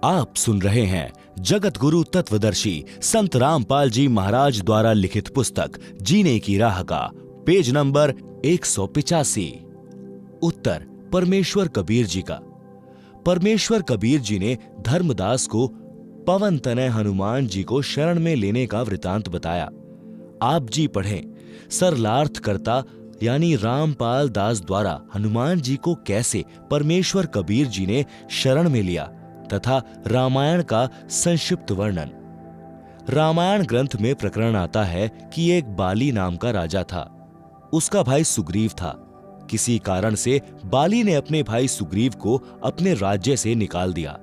आप सुन रहे हैं जगत गुरु तत्वदर्शी संत रामपाल जी महाराज द्वारा लिखित पुस्तक जीने की राह का पेज नंबर 185। उत्तर परमेश्वर कबीर जी का। परमेश्वर कबीर जी ने धर्मदास को पवन तनय हनुमान जी को शरण में लेने का वृतांत बताया। आप जी पढ़ें। सरलार्थ करता यानी रामपाल दास द्वारा हनुमान जी को कैसे परमेश्वर कबीर जी ने शरण में लिया तथा रामायण का संक्षिप्त वर्णन। रामायण ग्रंथ में प्रकरण आता है कि एक बाली नाम का राजा था। उसका भाई सुग्रीव था। किसी कारण से बाली ने अपने भाई सुग्रीव को अपने राज्य से निकाल दिया।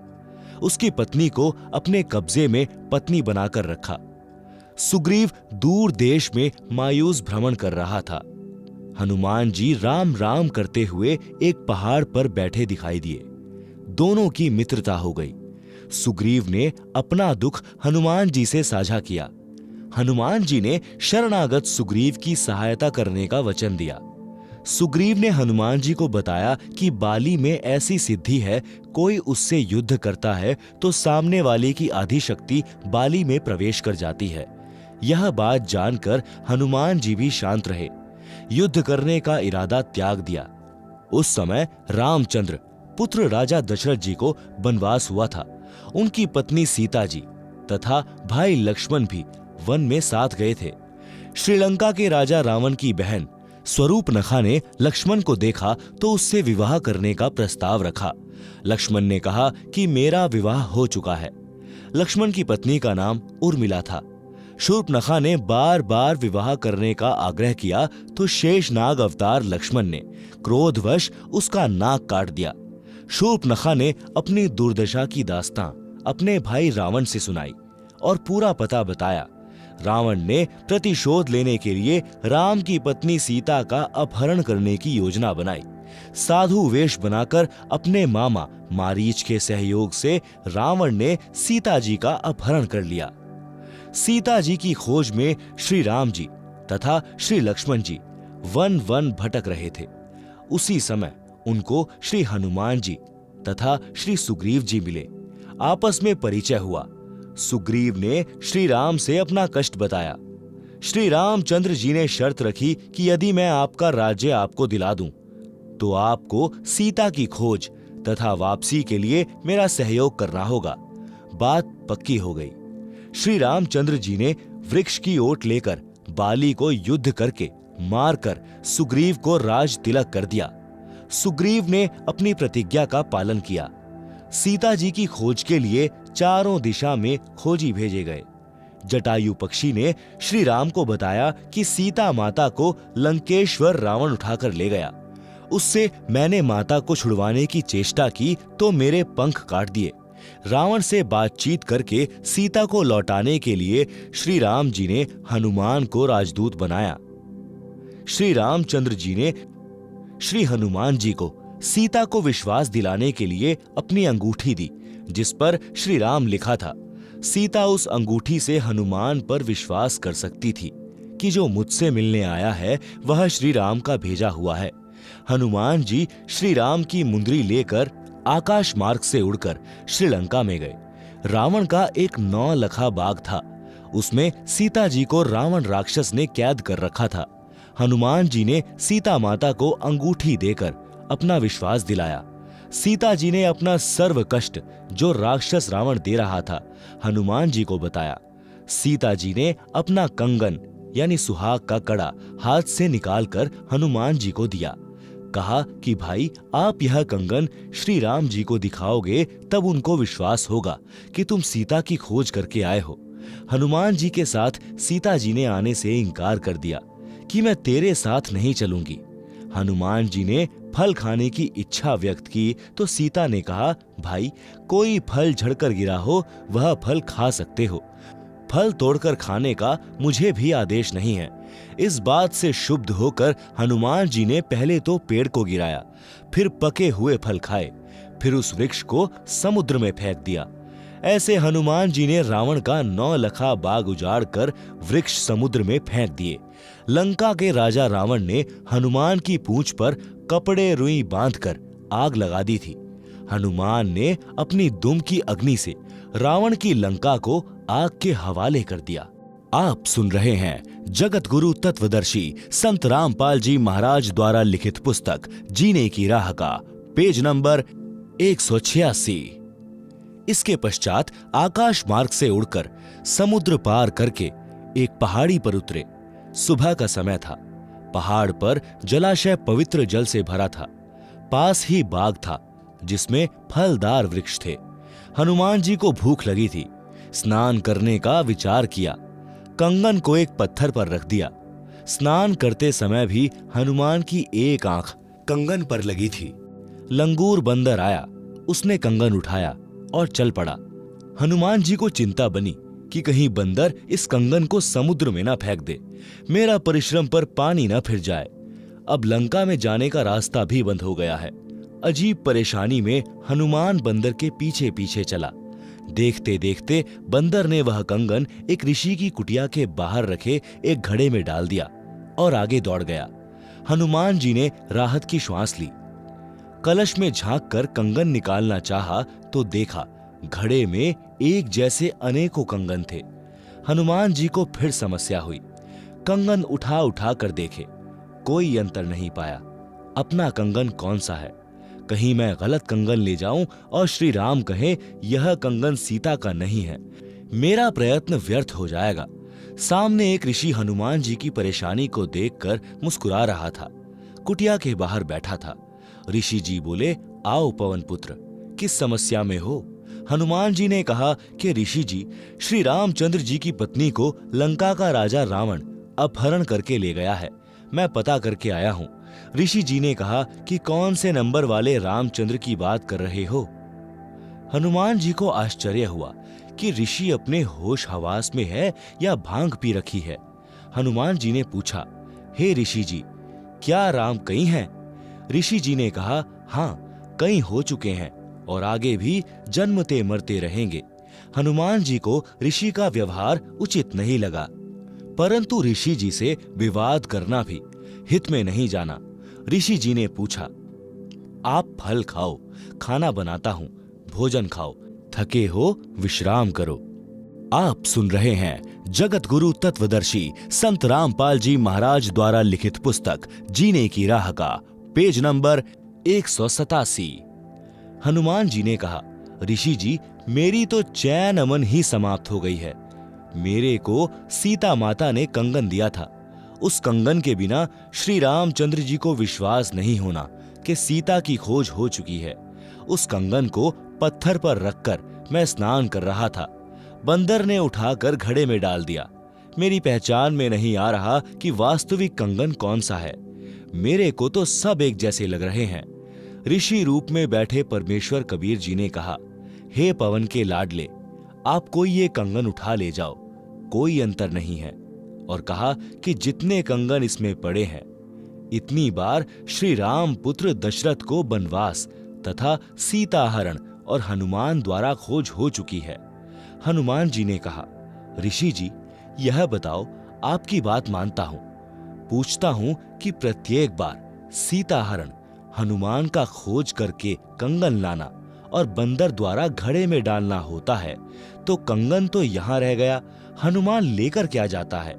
उसकी पत्नी को अपने कब्जे में पत्नी बनाकर रखा। सुग्रीव दूर देश में मायूस भ्रमण कर रहा था। हनुमान जी राम राम करते हुए एक पहाड़ पर बैठे दिखाई दिए। दोनों की मित्रता हो गई। सुग्रीव ने अपना दुख हनुमान जी से साझा किया। हनुमान जी ने शरणागत सुग्रीव की सहायता करने का वचन दिया। सुग्रीव ने हनुमान जी को बताया कि बाली में ऐसी सिद्धि है, कोई उससे युद्ध करता है तो सामने वाले की आधी शक्ति बाली में प्रवेश कर जाती है। यह बात जानकर हनुमान जी भी शांत रहे, युद्ध करने का इरादा त्याग दिया। उस समय रामचंद्र पुत्र राजा दशरथ जी को वनवास हुआ था। उनकी पत्नी सीता जी तथा भाई लक्ष्मण भी वन में साथ गए थे। श्रीलंका के राजा रावण की बहन स्वरूपनखा ने लक्ष्मण को देखा तो उससे विवाह करने का प्रस्ताव रखा। लक्ष्मण ने कहा कि मेरा विवाह हो चुका है। लक्ष्मण की पत्नी का नाम उर्मिला था। शूर्पनखा ने बार बार विवाह करने का आग्रह किया तो शेषनाग अवतार लक्ष्मण ने क्रोधवश उसका नाक काट दिया। शूर्पनखा ने अपनी दुर्दशा की दास्तां अपने भाई रावण से सुनाई और पूरा पता बताया। रावण ने प्रतिशोध लेने के लिए राम की पत्नी सीता का अपहरण करने की योजना बनाई। साधु वेश बनाकर अपने मामा मारीच के सहयोग से रावण ने सीता जी का अपहरण कर लिया। सीता जी की खोज में श्री राम जी तथा श्री लक्ष्मण जी वन वन भटक रहे थे। उसी समय उनको श्री हनुमान जी तथा श्री सुग्रीव जी मिले। आपस में परिचय हुआ। सुग्रीव ने श्री राम से अपना कष्ट बताया। श्री रामचंद्र जी ने शर्त रखी कि यदि मैं आपका राज्य आपको दिला दूं तो आपको सीता की खोज तथा वापसी के लिए मेरा सहयोग करना होगा। बात पक्की हो गई। श्री रामचंद्र जी ने वृक्ष की ओट लेकर बाली को युद्ध करके मारकर सुग्रीव को राज तिलक कर दिया। सुग्रीव ने अपनी प्रतिज्ञा का पालन किया। सीता जी की खोज के लिए चारों दिशा में खोजी भेजे गए। जटायु पक्षी ने श्री राम को बताया कि सीता माता को लंकेश्वर रावण उठाकर ले गया। उससे मैंने माता को छुड़वाने की चेष्टा की तो मेरे पंख काट दिए। रावण से बातचीत करके सीता को लौटाने के लिए श्री राम जी ने हनुमान को राजदूत बनाया। श्री रामचंद्र जी ने श्री हनुमान जी को सीता को विश्वास दिलाने के लिए अपनी अंगूठी दी, जिस पर श्री राम लिखा था। सीता उस अंगूठी से हनुमान पर विश्वास कर सकती थी कि जो मुझसे मिलने आया है वह श्री राम का भेजा हुआ है। हनुमान जी श्री राम की मुंदरी लेकर आकाश मार्ग से उड़कर श्रीलंका में गए। रावण का एक 9 लखा बाग था। उसमें सीता जी को रावण राक्षस ने कैद कर रखा था। हनुमान जी ने सीता माता को अंगूठी देकर अपना विश्वास दिलाया। सीता जी ने अपना सर्व कष्ट जो राक्षस रावण दे रहा था हनुमान जी को बताया। सीता जी ने अपना कंगन यानी सुहाग का कड़ा हाथ से निकालकर हनुमान जी को दिया। कहा कि भाई आप यह कंगन श्री राम जी को दिखाओगे तब उनको विश्वास होगा कि तुम सीता की खोज करके आए हो। हनुमान जी के साथ सीता जी ने आने से इनकार कर दिया कि मैं तेरे साथ नहीं चलूंगी। हनुमान जी ने फल खाने की इच्छा व्यक्त की तो सीता ने कहा, भाई कोई फल झड़कर गिरा हो वह फल खा सकते हो, फल तोड़कर खाने का मुझे भी आदेश नहीं है। इस बात से क्षुब्ध होकर हनुमान जी ने पहले तो पेड़ को गिराया, फिर पके हुए फल खाए, फिर उस वृक्ष को समुद्र में फेंक दिया। ऐसे हनुमान जी ने रावण का 9 लखा बाग उजाड़ कर वृक्ष समुद्र में फेंक दिए। लंका के राजा रावण ने हनुमान की पूंछ पर कपड़े रुई बांधकर आग लगा दी थी। हनुमान ने अपनी दुम की अग्नि से रावण की लंका को आग के हवाले कर दिया। आप सुन रहे हैं जगत गुरु तत्वदर्शी संत रामपाल जी महाराज द्वारा लिखित पुस्तक जीने की राह का पेज नंबर 186। इसके पश्चात आकाश मार्ग से उड़कर समुद्र पार करके एक पहाड़ी पर उतरे। सुबह का समय था। पहाड़ पर जलाशय पवित्र जल से भरा था। पास ही बाग था जिसमें फलदार वृक्ष थे। हनुमान जी को भूख लगी थी। स्नान करने का विचार किया। कंगन को एक पत्थर पर रख दिया। स्नान करते समय भी हनुमान की एक आंख कंगन पर लगी थी। लंगूर बंदर आया, उसने कंगन उठाया और चल पड़ा। हनुमान जी को चिंता बनी कि कहीं बंदर इस कंगन को समुद्र में ना फेंक दे, मेरा परिश्रम पर पानी ना फिर जाए। अब लंका में जाने का रास्ता भी बंद हो गया है। अजीब परेशानी में हनुमान बंदर के पीछे पीछे चला। देखते देखते बंदर ने वह कंगन एक ऋषि की कुटिया के बाहर रखे एक घड़े में डाल दिया और आगे दौड़ गया। हनुमान जी ने राहत की श्वास ली। कलश में झांक कर कंगन निकालना चाहा तो देखा घड़े में एक जैसे अनेकों कंगन थे। हनुमान जी को फिर समस्या हुई। कंगन उठा उठा कर देखे, कोई अंतर नहीं पाया। अपना कंगन कौन सा है? कहीं मैं गलत कंगन ले जाऊं और श्री राम कहें यह कंगन सीता का नहीं है, मेरा प्रयत्न व्यर्थ हो जाएगा। सामने एक ऋषि हनुमान जी की परेशानी को देखकर मुस्कुरा रहा था। कुटिया के बाहर बैठा था। ऋषि जी बोले, आओ पवन पुत्र, किस समस्या में हो? हनुमान जी ने कहा कि ऋषि जी, श्री रामचंद्र जी की पत्नी को लंका का राजा रावण अपहरण करके ले गया है। मैं पता करके आया हूँ। ऋषि जी ने कहा कि कौन से नंबर वाले रामचंद्र की बात कर रहे हो? हनुमान जी को आश्चर्य हुआ कि ऋषि अपने होश हवास में है या भांग पी रखी है। हनुमान जी ने पूछा, हे ऋषि जी, क्या राम कई हैं? ऋषि जी ने कहा, हाँ, कई हो चुके हैं और आगे भी जन्मते मरते रहेंगे। हनुमान जी को ऋषि का व्यवहार उचित नहीं लगा, परंतु ऋषि जी से विवाद करना भी हित में नहीं जाना। ऋषि जी ने पूछा, आप फल खाओ, खाना बनाता हूं, भोजन खाओ, थके हो विश्राम करो। आप सुन रहे हैं जगत गुरु तत्वदर्शी संत रामपाल जी महाराज द्वारा लिखित पुस्तक जीने की राह का पेज नंबर 187। हनुमान जी ने कहा, ऋषि जी, मेरी तो चैन अमन ही समाप्त हो गई है। मेरे को सीता माता ने कंगन दिया था। उस कंगन के बिना श्री रामचंद्र जी को विश्वास नहीं होना कि सीता की खोज हो चुकी है। उस कंगन को पत्थर पर रखकर मैं स्नान कर रहा था। बंदर ने उठाकर घड़े में डाल दिया। मेरी पहचान में नहीं आ रहा कि वास्तविक कंगन कौन सा है। मेरे को तो सब एक जैसे लग रहे हैं। ऋषि रूप में बैठे परमेश्वर कबीर जी ने कहा, हे पवन के लाडले, आप कोई ये कंगन उठा ले जाओ, कोई अंतर नहीं है। और कहा कि जितने कंगन इसमें पड़े हैं, इतनी बार श्री राम पुत्र दशरथ को वनवास तथा सीता हरण और हनुमान द्वारा खोज हो चुकी है। हनुमान जी ने कहा, ऋषि जी, यह बताओ, आपकी बात मानता हूं, पूछता हूं कि प्रत्येक बार सीता हरण, हनुमान का खोज करके कंगन लाना और बंदर द्वारा घड़े में डालना होता है, तो कंगन तो यहां रह गया, हनुमान लेकर क्या जाता है?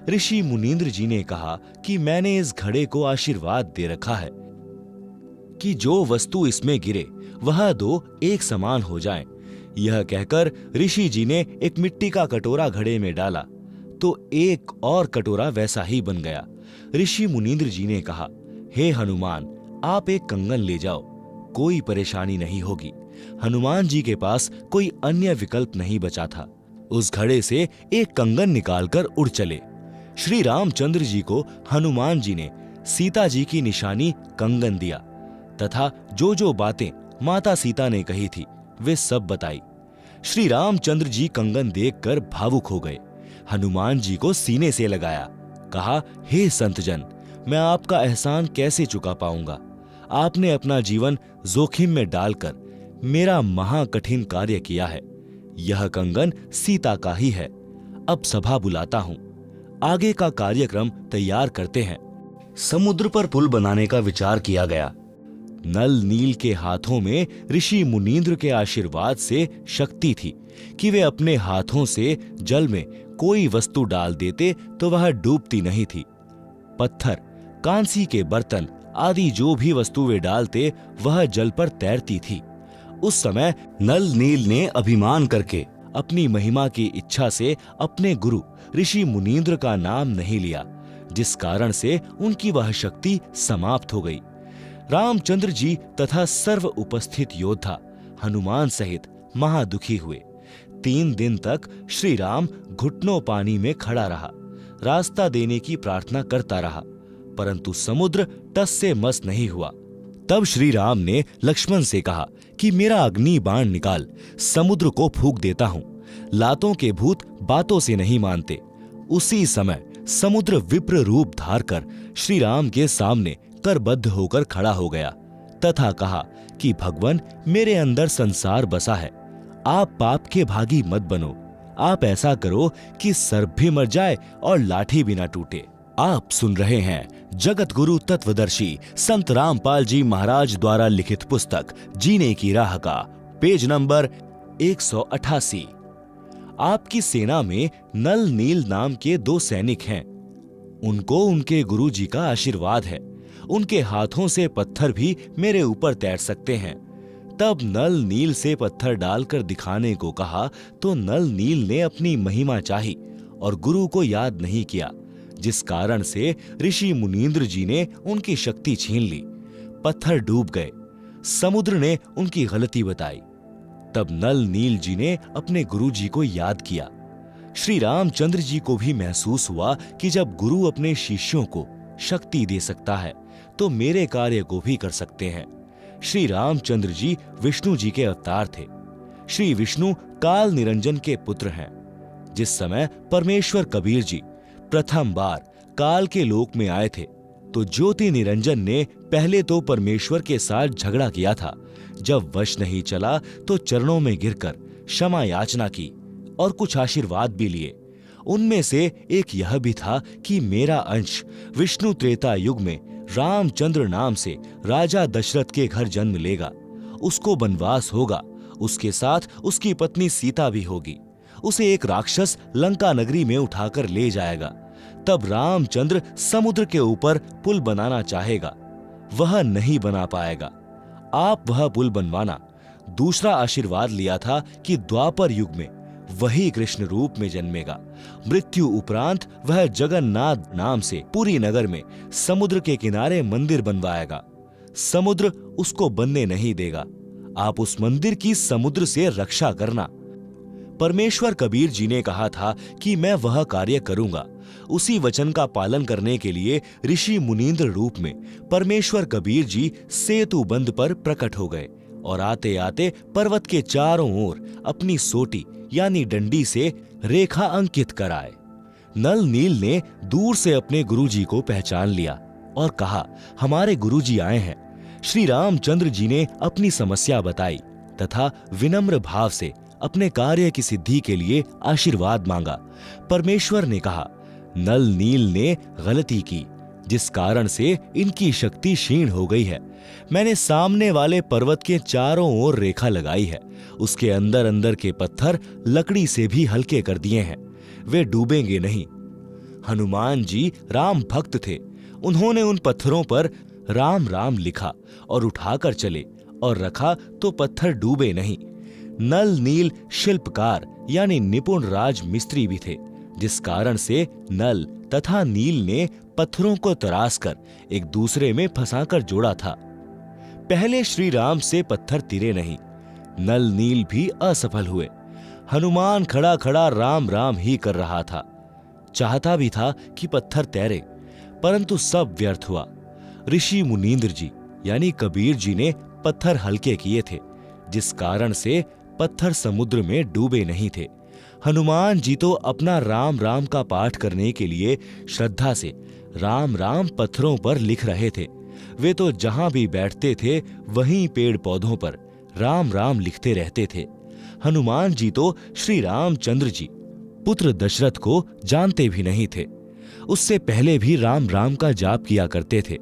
ऋषि मुनींद्र जी ने कहा कि मैंने इस घड़े को आशीर्वाद दे रखा है कि जो वस्तु इसमें गिरे वह दो एक समान हो जाएं। यह कहकर ऋषि जी ने एक मिट्टी का कटोरा घड़े में डाला तो एक और कटोरा वैसा ही बन गया। ऋषि मुनींद्र जी ने कहा, हे हनुमान, आप एक कंगन ले जाओ, कोई परेशानी नहीं होगी। हनुमान जी के पास कोई अन्य विकल्प नहीं बचा था। उस घड़े से एक कंगन निकालकर उड़ चले। श्री रामचंद्र जी को हनुमान जी ने सीता जी की निशानी कंगन दिया तथा जो जो बातें माता सीता ने कही थी वे सब बताई। श्री रामचंद्र जी कंगन देखकर भावुक हो गए। हनुमान जी को सीने से लगाया, कहा, हे संतजन, मैं आपका एहसान कैसे चुका पाऊंगा? आपने अपना जीवन जोखिम में डालकर मेरा महाकठिन कार्य किया है। यह कंगन सीता का ही है। अब सभा बुलाता हूं, आगे का कार्यक्रम तैयार करते हैं। समुद्र पर पुल बनाने का विचार किया गया। नल नील के हाथों में ऋषि मुनींद्र के आशीर्वाद से शक्ति थी कि वे अपने हाथों से जल में कोई वस्तु डाल देते तो वह डूबती नहीं थी। पत्थर, कांसी के बर्तन आदि जो भी वस्तु वे डालते वह जल पर तैरती थी। उस समय नल नील ने अभिमान करके अपनी महिमा की इच्छा से अपने गुरु ऋषि मुनींद्र का नाम नहीं लिया, जिस कारण से उनकी वह शक्ति समाप्त हो गई। रामचंद्र जी तथा सर्व उपस्थित योद्धा हनुमान सहित महादुखी हुए। 3 दिन तक श्री राम घुटनों पानी में खड़ा रहा, रास्ता देने की प्रार्थना करता रहा, परंतु समुद्र टस से मस नहीं हुआ। तब श्री राम ने लक्ष्मण से कहा कि मेरा अग्नि बाण निकाल, समुद्र को फूंक देता हूं। लातों के भूत बातों से नहीं मानते। उसी समय समुद्र विप्र रूप धार कर श्री राम के सामने करबद्ध होकर खड़ा हो गया तथा कहा कि भगवान, मेरे अंदर संसार बसा है, आप पाप के भागी मत बनो। आप ऐसा करो कि सर्प भी मर जाए और लाठी भी ना टूटे। आप सुन रहे हैं जगत गुरु तत्वदर्शी संत रामपाल जी महाराज द्वारा लिखित पुस्तक जीने की राह का पेज नंबर 188। आपकी सेना में नल नील नाम के 2 सैनिक हैं। उनको उनके गुरु जी का आशीर्वाद है। उनके हाथों से पत्थर भी मेरे ऊपर तैर सकते हैं। तब नल नील से पत्थर डालकर दिखाने को कहा तो नल नील ने अपनी महिमा चाही और गुरु को याद नहीं किया, जिस कारण से ऋषि मुनींद्र जी ने उनकी शक्ति छीन ली। पत्थर डूब गए। समुद्र ने उनकी गलती बताई। तब नल नील जी ने अपने गुरु जी को याद किया। श्री रामचंद्र जी को भी महसूस हुआ कि जब गुरु अपने शिष्यों को शक्ति दे सकता है तो मेरे कार्य को भी कर सकते हैं। श्री रामचंद्र जी विष्णु जी के अवतार थे। श्री विष्णु काल निरंजन के पुत्र हैं। जिस समय परमेश्वर कबीर जी प्रथम बार काल के लोक में आए थे तो ज्योति निरंजन ने पहले तो परमेश्वर के साथ झगड़ा किया था। जब वश नहीं चला तो चरणों में गिरकर क्षमा याचना की और कुछ आशीर्वाद भी लिए। उनमें से एक यह भी था कि मेरा अंश विष्णु त्रेता युग में रामचंद्र नाम से राजा दशरथ के घर जन्म लेगा। उसको वनवास होगा, उसके साथ उसकी पत्नी सीता भी होगी। उसे एक राक्षस लंका नगरी में उठाकर ले जाएगा। तब रामचंद्र समुद्र के ऊपर पुल बनाना चाहेगा, वह नहीं बना पाएगा। आप वह पुल बनवाना। दूसरा आशीर्वाद लिया था कि द्वापर युग में वही कृष्ण रूप में जन्मेगा। मृत्यु उपरांत वह जगन्नाथ नाम से पुरी नगर में समुद्र के किनारे मंदिर बनवाएगा। समुद्र उसको बनने नहीं देगा। आप उस मंदिर की समुद्र से रक्षा करना। परमेश्वर कबीर जी ने कहा था कि मैं वह कार्य करूंगा। उसी वचन का पालन करने के लिए ऋषि मुनींद्र रूप में परमेश्वर कबीर जी सेतु बंध पर प्रकट हो गए और आते आते पर्वत के चारों ओर अपनी सोटी यानी डंडी से रेखा अंकित कराए। नल नील ने दूर से अपने गुरुजी को पहचान लिया और कहा, हमारे गुरुजी आए हैं। श्री रामचंद्र जी ने अपनी समस्या बताई तथा विनम्र भाव से अपने कार्य की सिद्धि के लिए आशीर्वाद मांगा। परमेश्वर ने कहा, नल नील ने गलती की, जिस कारण से इनकी शक्ति क्षीण हो गई है। मैंने सामने वाले पर्वत के चारों ओर रेखा लगाई है। उसके अंदर अंदर के पत्थर लकड़ी से भी हल्के कर दिए हैं, वे डूबेंगे नहीं। हनुमान जी राम भक्त थे। उन्होंने उन पत्थरों पर राम राम लिखा और उठाकर चले और रखा तो पत्थर डूबे नहीं। नल नील शिल्पकार यानी निपुण राज मिस्त्री भी थे, जिस कारण से नल तथा नील ने पत्थरों को तराशकर एक दूसरे में फंसाकर जोड़ा था। पहले श्री राम से पत्थर तिरे नहीं। नल नील भी असफल हुए। हनुमान खड़ा खड़ा राम राम ही कर रहा था। चाहता भी था कि पत्थर तैरे, परंतु सब व्यर्थ हुआ। ऋषि मुनींद्र जी यानी कबीर जी ने पत्थर हल्के किए थे, जिस कारण से पत्थर समुद्र में डूबे नहीं थे। हनुमान जी तो अपना राम राम का पाठ करने के लिए श्रद्धा से राम राम पत्थरों पर लिख रहे थे। वे तो जहां भी बैठते थे वहीं पेड़ पौधों पर राम राम लिखते रहते थे। हनुमान जी तो श्री रामचंद्र जी पुत्र दशरथ को जानते भी नहीं थे। उससे पहले भी राम राम का जाप किया करते थे।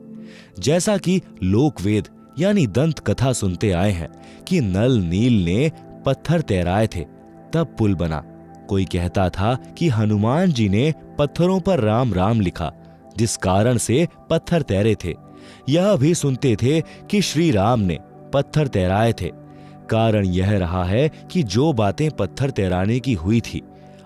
जैसा कि लोकवेद यानी दंत कथा सुनते आए हैं कि नल नील ने पत्थर तैराए थे, तब पुल बना। कोई कहता था कि हनुमान जी ने पत्थरों पर राम राम लिखा, जिस कारण से पत्थर तैरे थे। यह भी सुनते थे कि श्री राम ने पत्थर तैराए थे। कारण यह रहा है कि जो बातें पत्थर तैराने की हुई थी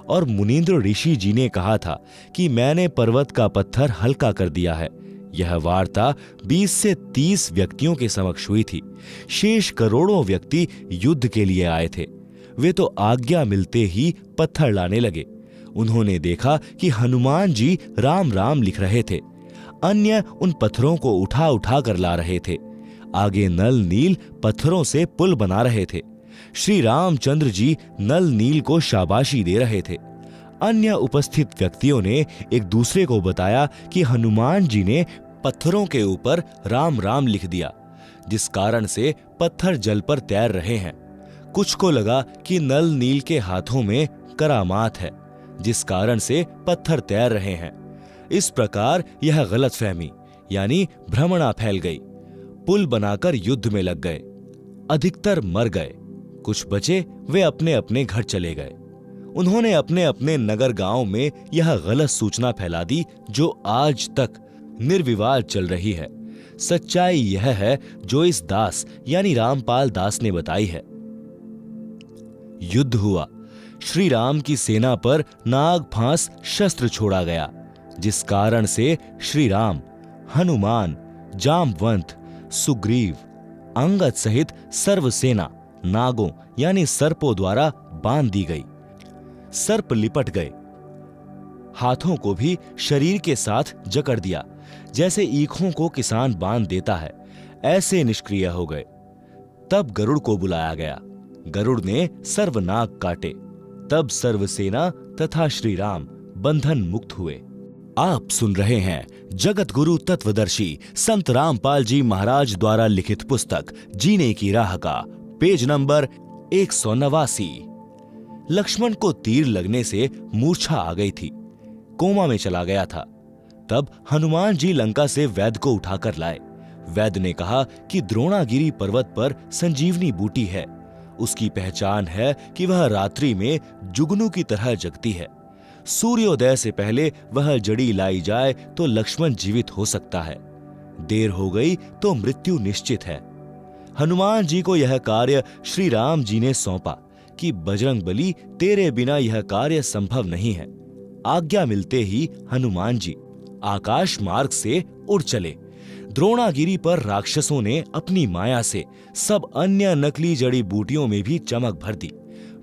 और मुनींद्र ऋषि जी ने कहा था कि मैंने पर्वत का पत्थर हल्का कर दिया है, यह वार्ता 20 से 30 व्यक्तियों के समक्ष हुई थी। शेष करोड़ों व्यक्ति युद्ध के लिए आए थे। वे तो आज्ञा मिलते ही पत्थर लाने लगे। उन्होंने देखा कि हनुमान जी राम राम लिख रहे थे। अन्य उन पत्थरों को उठा उठा कर ला रहे थे। आगे नल नील पत्थरों से पुल बना रहे थे। श्री रामचंद्र जी नल नील को शाबाशी दे रहे थे। अन्य उपस्थित व्यक्तियों ने एक दूसरे को बताया कि हनुमान जी ने पत्थरों के ऊपर राम राम लिख दिया, जिस कारण से पत्थर जल पर तैर रहे हैं। कुछ को लगा कि नल नील के हाथों में करामात है, जिस कारण से पत्थर तैर रहे हैं। इस प्रकार यह गलतफहमी यानी भ्रमणा फैल गई। पुल बनाकर युद्ध में लग गए। अधिकतर मर गए, कुछ बचे वे अपने अपने घर चले गए। उन्होंने अपने अपने नगर गांव में यह गलत सूचना फैला दी, जो आज तक निर्विवाद चल रही है। सच्चाई यह है जो इस दास यानी रामपाल दास ने बताई है। युद्ध हुआ। श्री राम की सेना पर नाग फांस शस्त्र छोड़ा गया, जिस कारण से श्री राम, हनुमान, जामवंत, सुग्रीव, अंगद सहित सर्व सेना नागों यानी सर्पों द्वारा बांध दी गई। सर्प लिपट गए। हाथों को भी शरीर के साथ जकड़ दिया, जैसे ईखों को किसान बांध देता है, ऐसे निष्क्रिय हो गए। तब गरुड़ को बुलाया गया। गरुड़ ने सर्वनाग काटे। तब सर्वसेना तथा श्री राम बंधन मुक्त हुए। आप सुन रहे हैं जगत गुरु तत्वदर्शी संत रामपाल जी महाराज द्वारा लिखित पुस्तक जीने की राह का पेज नंबर 189। लक्ष्मण को तीर लगने से मूर्छा आ गई थी, कोमा में चला गया था। तब हनुमान जी लंका से वैद्य को उठाकर लाए। वैद्य ने कहा कि द्रोणागिरी पर्वत पर संजीवनी बूटी है। उसकी पहचान है कि वह रात्रि में जुगनू की तरह जगती है। सूर्योदय से पहले वह जड़ी लाई जाए तो लक्ष्मण जीवित हो सकता है। देर हो गई तो मृत्यु निश्चित है। हनुमान जी को यह कार्य श्री राम जी ने सौंपा कि बजरंगबली तेरे बिना यह कार्य संभव नहीं है। आज्ञा मिलते ही हनुमान जी आकाश मार्ग से उड़ चले। द्रोणागिरी पर राक्षसों ने अपनी माया से सब अन्य नकली जड़ी बूटियों में भी चमक भर दी।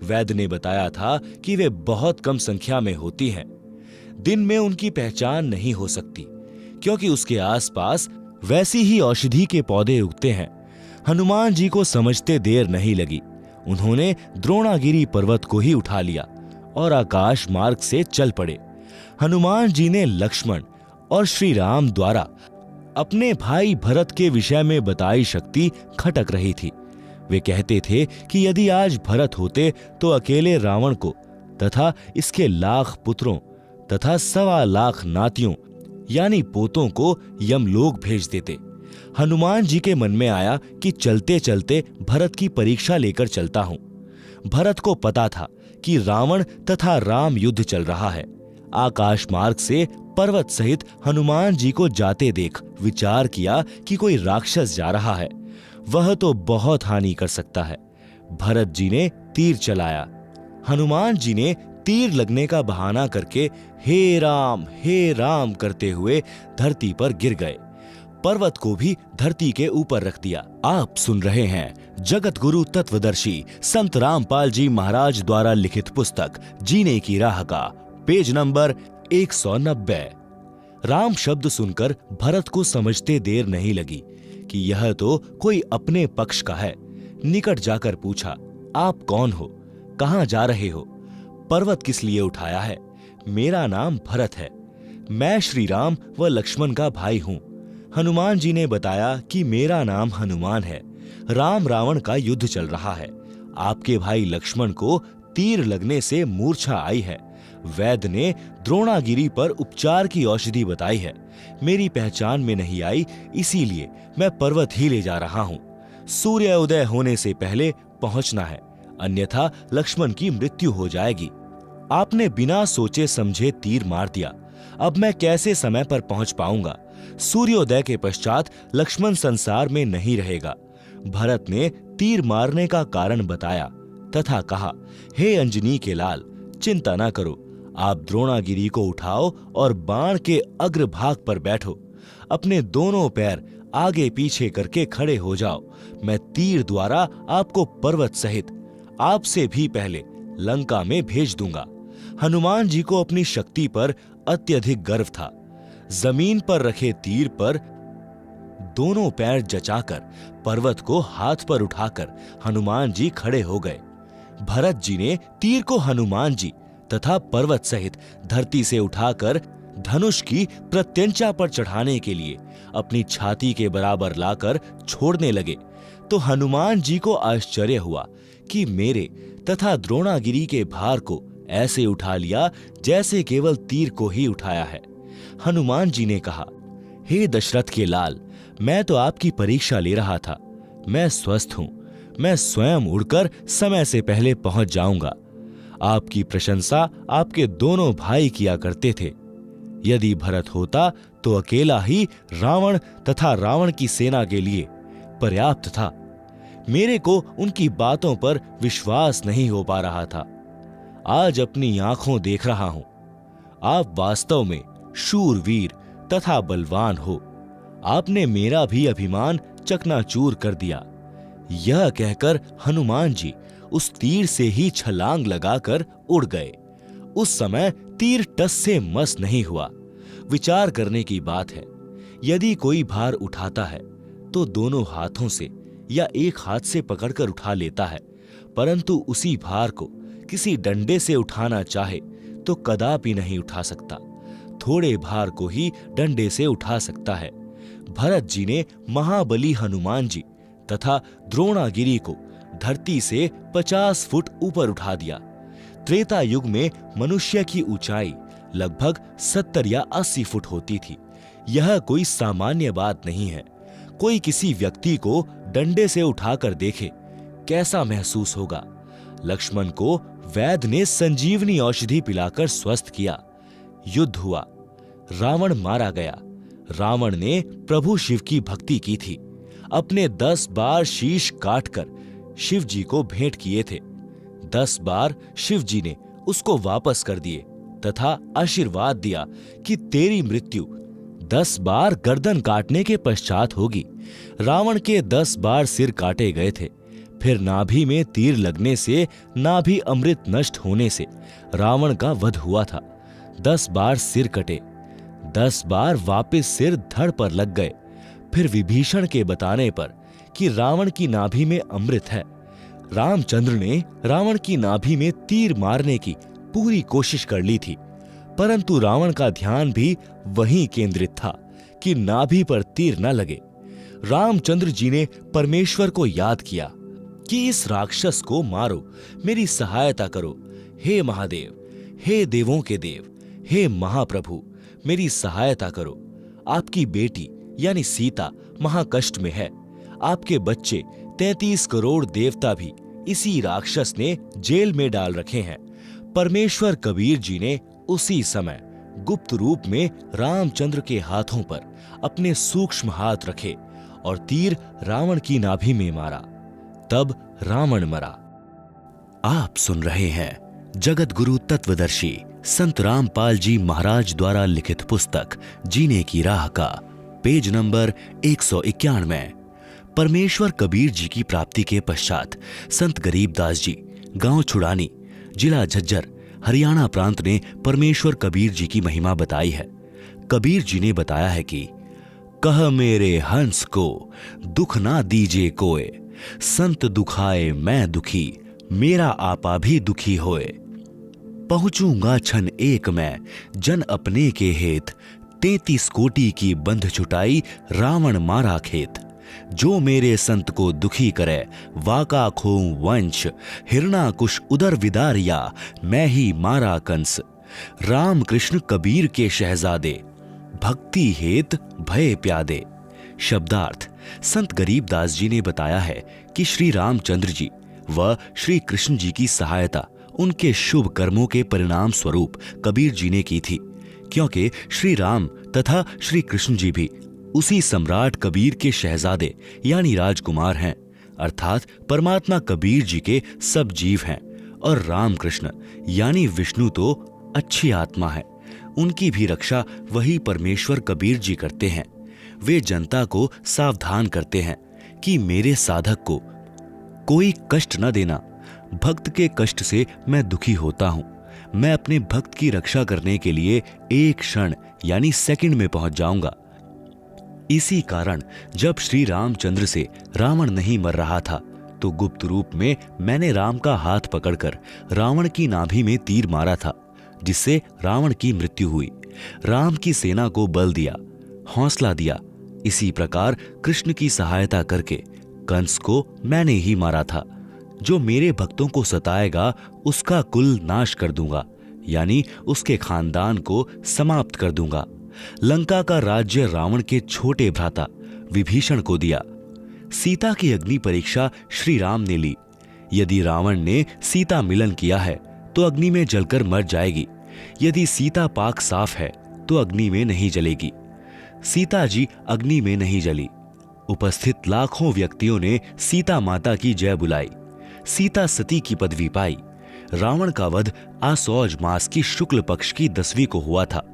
वैद्य ने बताया था कि वे बहुत कम संख्या में होती हैं। दिन में उनकी पहचान नहीं हो सकती, क्योंकि उसके आसपास वैसी ही औषधि के पौधे उगते हैं। हनुमान जी को समझते देर नहीं लगी। उन्होंने द्रोणागिरी पर्वत को ही उठा लिया और आकाश मार्ग से चल पड़े। हनुमान जी ने लक्ष्मण और श्री राम द्वारा अपने भाई भरत के विषय में बताई शक्ति खटक रही थी। वे कहते थे कि यदि आज भरत होते तो अकेले रावण को तथा इसके लाख पुत्रों तथा 1.25 लाख नातियों यानी पोतों को यमलोक भेज देते। हनुमान जी के मन में आया कि चलते चलते भरत की परीक्षा लेकर चलता हूं। भरत को पता था कि रावण तथा राम युद्ध चल रहा है। आकाश मार्ग से पर्वत सहित हनुमान जी को जाते देख विचार किया कि कोई राक्षस जा रहा है, वह तो बहुत हानि कर सकता है। भरत जी ने तीर चलाया। हनुमान जी ने तीर लगने का बहाना करके हे राम करते हुए धरती पर गिर गए। पर्वत को भी धरती के ऊपर रख दिया। आप सुन रहे हैं जगत गुरु तत्वदर्शी संत रामपाल जी महाराज द्वारा लिखित पुस्तक जीने की राह का पेज नंबर 190। राम शब्द सुनकर भरत को समझते देर नहीं लगी कि यह तो कोई अपने पक्ष का है। निकट जाकर पूछा, आप कौन हो, कहां जा रहे हो, पर्वत किस लिए उठाया है? मेरा नाम भरत है, मैं श्री राम व लक्ष्मण का भाई हूं। हनुमान जी ने बताया कि मेरा नाम हनुमान है। राम रावण का युद्ध चल रहा है। आपके भाई लक्ष्मण को तीर लगने से मूर्छा आई है। वैद्य ने द्रोणागिरी पर उपचार की औषधि बताई है। मेरी पहचान में नहीं आई, इसीलिए मैं पर्वत ही ले जा रहा हूं। सूर्योदय होने से पहले पहुंचना है, अन्यथा लक्ष्मण की मृत्यु हो जाएगी। आपने बिना सोचे समझे तीर मार दिया। अब मैं कैसे समय पर पहुंच पाऊंगा? सूर्योदय के पश्चात लक्ष्मण संसार में नहीं रहेगा। भरत ने तीर मारने का कारण बताया तथा कहा, हे अंजनी के लाल, चिंता न करो, आप द्रोणागिरी को उठाओ और बाण के अग्रभाग पर बैठो। अपने दोनों पैर आगे पीछे करके खड़े हो जाओ। मैं तीर द्वारा आपको पर्वत सहित आपसे भी पहले लंका में भेज दूंगा। हनुमान जी को अपनी शक्ति पर अत्यधिक गर्व था। जमीन पर रखे तीर पर दोनों पैर जचाकर पर्वत को हाथ पर उठाकर हनुमान जी खड़े हो गए। भरत जी ने तीर को हनुमान जी तथा पर्वत सहित धरती से उठाकर धनुष की प्रत्यंचा पर चढ़ाने के लिए अपनी छाती के बराबर लाकर छोड़ने लगे तो हनुमान जी को आश्चर्य हुआ कि मेरे तथा द्रोणागिरी के भार को ऐसे उठा लिया जैसे केवल तीर को ही उठाया है। हनुमान जी ने कहा, हे दशरथ के लाल, मैं तो आपकी परीक्षा ले रहा था। मैं स्वस्थ हूं, मैं स्वयं उड़कर समय से पहले पहुंच जाऊंगा। आपकी प्रशंसा आपके दोनों भाई किया करते थे। यदि भरत होता तो अकेला ही रावण तथा रावण की सेना के लिए पर्याप्त था। मेरे को उनकी बातों पर विश्वास नहीं हो पा रहा था। आज अपनी आंखों देख रहा हूं, आप वास्तव में शूरवीर तथा बलवान हो। आपने मेरा भी अभिमान चकनाचूर कर दिया। यह कहकर हनुमान जी उस तीर से ही छलांग लगाकर उड़ गए। उस समय तीर टस से मस नहीं हुआ। विचार करने की बात है, यदि कोई भार उठाता है तो दोनों हाथों से या एक हाथ से पकड़कर उठा लेता है, परंतु उसी भार को किसी डंडे से उठाना चाहे तो कदापि नहीं उठा सकता। थोड़े भार को ही डंडे से उठा सकता है। भरत जी ने महाबली हनुमान जी तथा द्रोणागिरी को धरती से 50 फुट ऊपर उठा दिया। त्रेता युग में मनुष्य की ऊंचाई लगभग 70 या 80 फुट होती थी। यह कोई सामान्य बात नहीं है। कोई किसी व्यक्ति को डंडे से उठाकर देखे, कैसा महसूस होगा? लक्ष्मण को वैद्य ने संजीवनी औषधि पिलाकर स्वस्थ किया। युद्ध हुआ, रावण मारा गया। रावण ने प्रभु शिव की भक्ति की थी। अपने 10 बार शीश काटकर शिव जी को भेंट किए थे। 10 बार शिव जी ने उसको वापस कर दिए तथा आशीर्वाद दिया कि तेरी मृत्यु 10 बार गर्दन काटने के पश्चात होगी। रावण के 10 बार सिर काटे गए थे। फिर नाभि में तीर लगने से, नाभि अमृत नष्ट होने से रावण का वध हुआ था। 10 बार सिर कटे, 10 बार वापस सिर धड़ पर लग गए। फिर विभीषण के बताने पर कि रावण की नाभि में अमृत है, रामचंद्र ने रावण की नाभि में तीर मारने की पूरी कोशिश कर ली थी, परंतु रावण का ध्यान भी वहीं केंद्रित था कि नाभि पर तीर न लगे। रामचंद्र जी ने परमेश्वर को याद किया कि इस राक्षस को मारो, मेरी सहायता करो। हे महादेव, हे देवों के देव, हे महाप्रभु, मेरी सहायता करो। आपकी बेटी यानी सीता महाकष्ट में है। आपके बच्चे 33 करोड़ देवता भी इसी राक्षस ने जेल में डाल रखे हैं। परमेश्वर कबीर जी ने उसी समय गुप्त रूप में रामचंद्र के हाथों पर अपने सूक्ष्म हाथ रखे और तीर रावण की नाभि में मारा। तब रावण मरा। आप सुन रहे हैं जगत गुरु तत्वदर्शी संत रामपाल जी महाराज द्वारा लिखित पुस्तक जीने की राह का पेज नंबर 191। परमेश्वर कबीर जी की प्राप्ति के पश्चात संत गरीबदास जी गांव छुड़ानी, जिला झज्जर, हरियाणा प्रांत ने परमेश्वर कबीर जी की महिमा बताई है। कबीर जी ने बताया है कि कह मेरे हंस को दुख ना दीजे कोय, संत दुखाए मैं दुखी, मेरा आपा भी दुखी होए। पहुंचूंगा क्षण एक मैं जन अपने के हेत, 33 कोटि की बंध छुटाई रावण मारा खेत। जो मेरे संत को दुखी करे वाका खोऊं वंश, हिरणाकुश उदर विदारिया मैं ही मारा कंस। राम कृष्ण कबीर के शहजादे भक्ति हेत भय प्यादे। शब्दार्थ, संत गरीबदास जी ने बताया है कि श्री रामचंद्र जी व श्री कृष्ण जी की सहायता उनके शुभ कर्मों के परिणाम स्वरूप कबीर जी ने की थी, क्योंकि श्री राम तथा श्री कृष्ण जी भी उसी सम्राट कबीर के शहजादे यानी राजकुमार हैं, अर्थात परमात्मा कबीर जी के सब जीव हैं। और राम कृष्ण यानी विष्णु तो अच्छी आत्मा है, उनकी भी रक्षा वही परमेश्वर कबीर जी करते हैं। वे जनता को सावधान करते हैं कि मेरे साधक को कोई कष्ट न देना। भक्त के कष्ट से मैं दुखी होता हूं। मैं अपने भक्त की रक्षा करने के लिए एक क्षण यानी सेकंड में पहुंच जाऊंगा। इसी कारण जब श्री रामचंद्र से रावण नहीं मर रहा था तो गुप्त रूप में मैंने राम का हाथ पकड़कर रावण की नाभि में तीर मारा था, जिससे रावण की मृत्यु हुई। राम की सेना को बल दिया, हौसला दिया। इसी प्रकार कृष्ण की सहायता करके कंस को मैंने ही मारा था। जो मेरे भक्तों को सताएगा उसका कुल नाश कर दूंगा, यानी उसके खानदान को समाप्त कर दूंगा। लंका का राज्य रावण के छोटे भ्राता विभीषण को दिया। सीता की अग्नि परीक्षा श्री राम ने ली। यदि रावण ने सीता मिलन किया है तो अग्नि में जलकर मर जाएगी। यदि सीता पाक साफ है तो अग्नि में नहीं जलेगी। सीता जी अग्नि में नहीं जली। उपस्थित लाखों व्यक्तियों ने सीता माता की जय बुलाई। सीता सती की पदवी पाई। रावण का वध आसौज मास की शुक्ल पक्ष की 10वीं को हुआ था।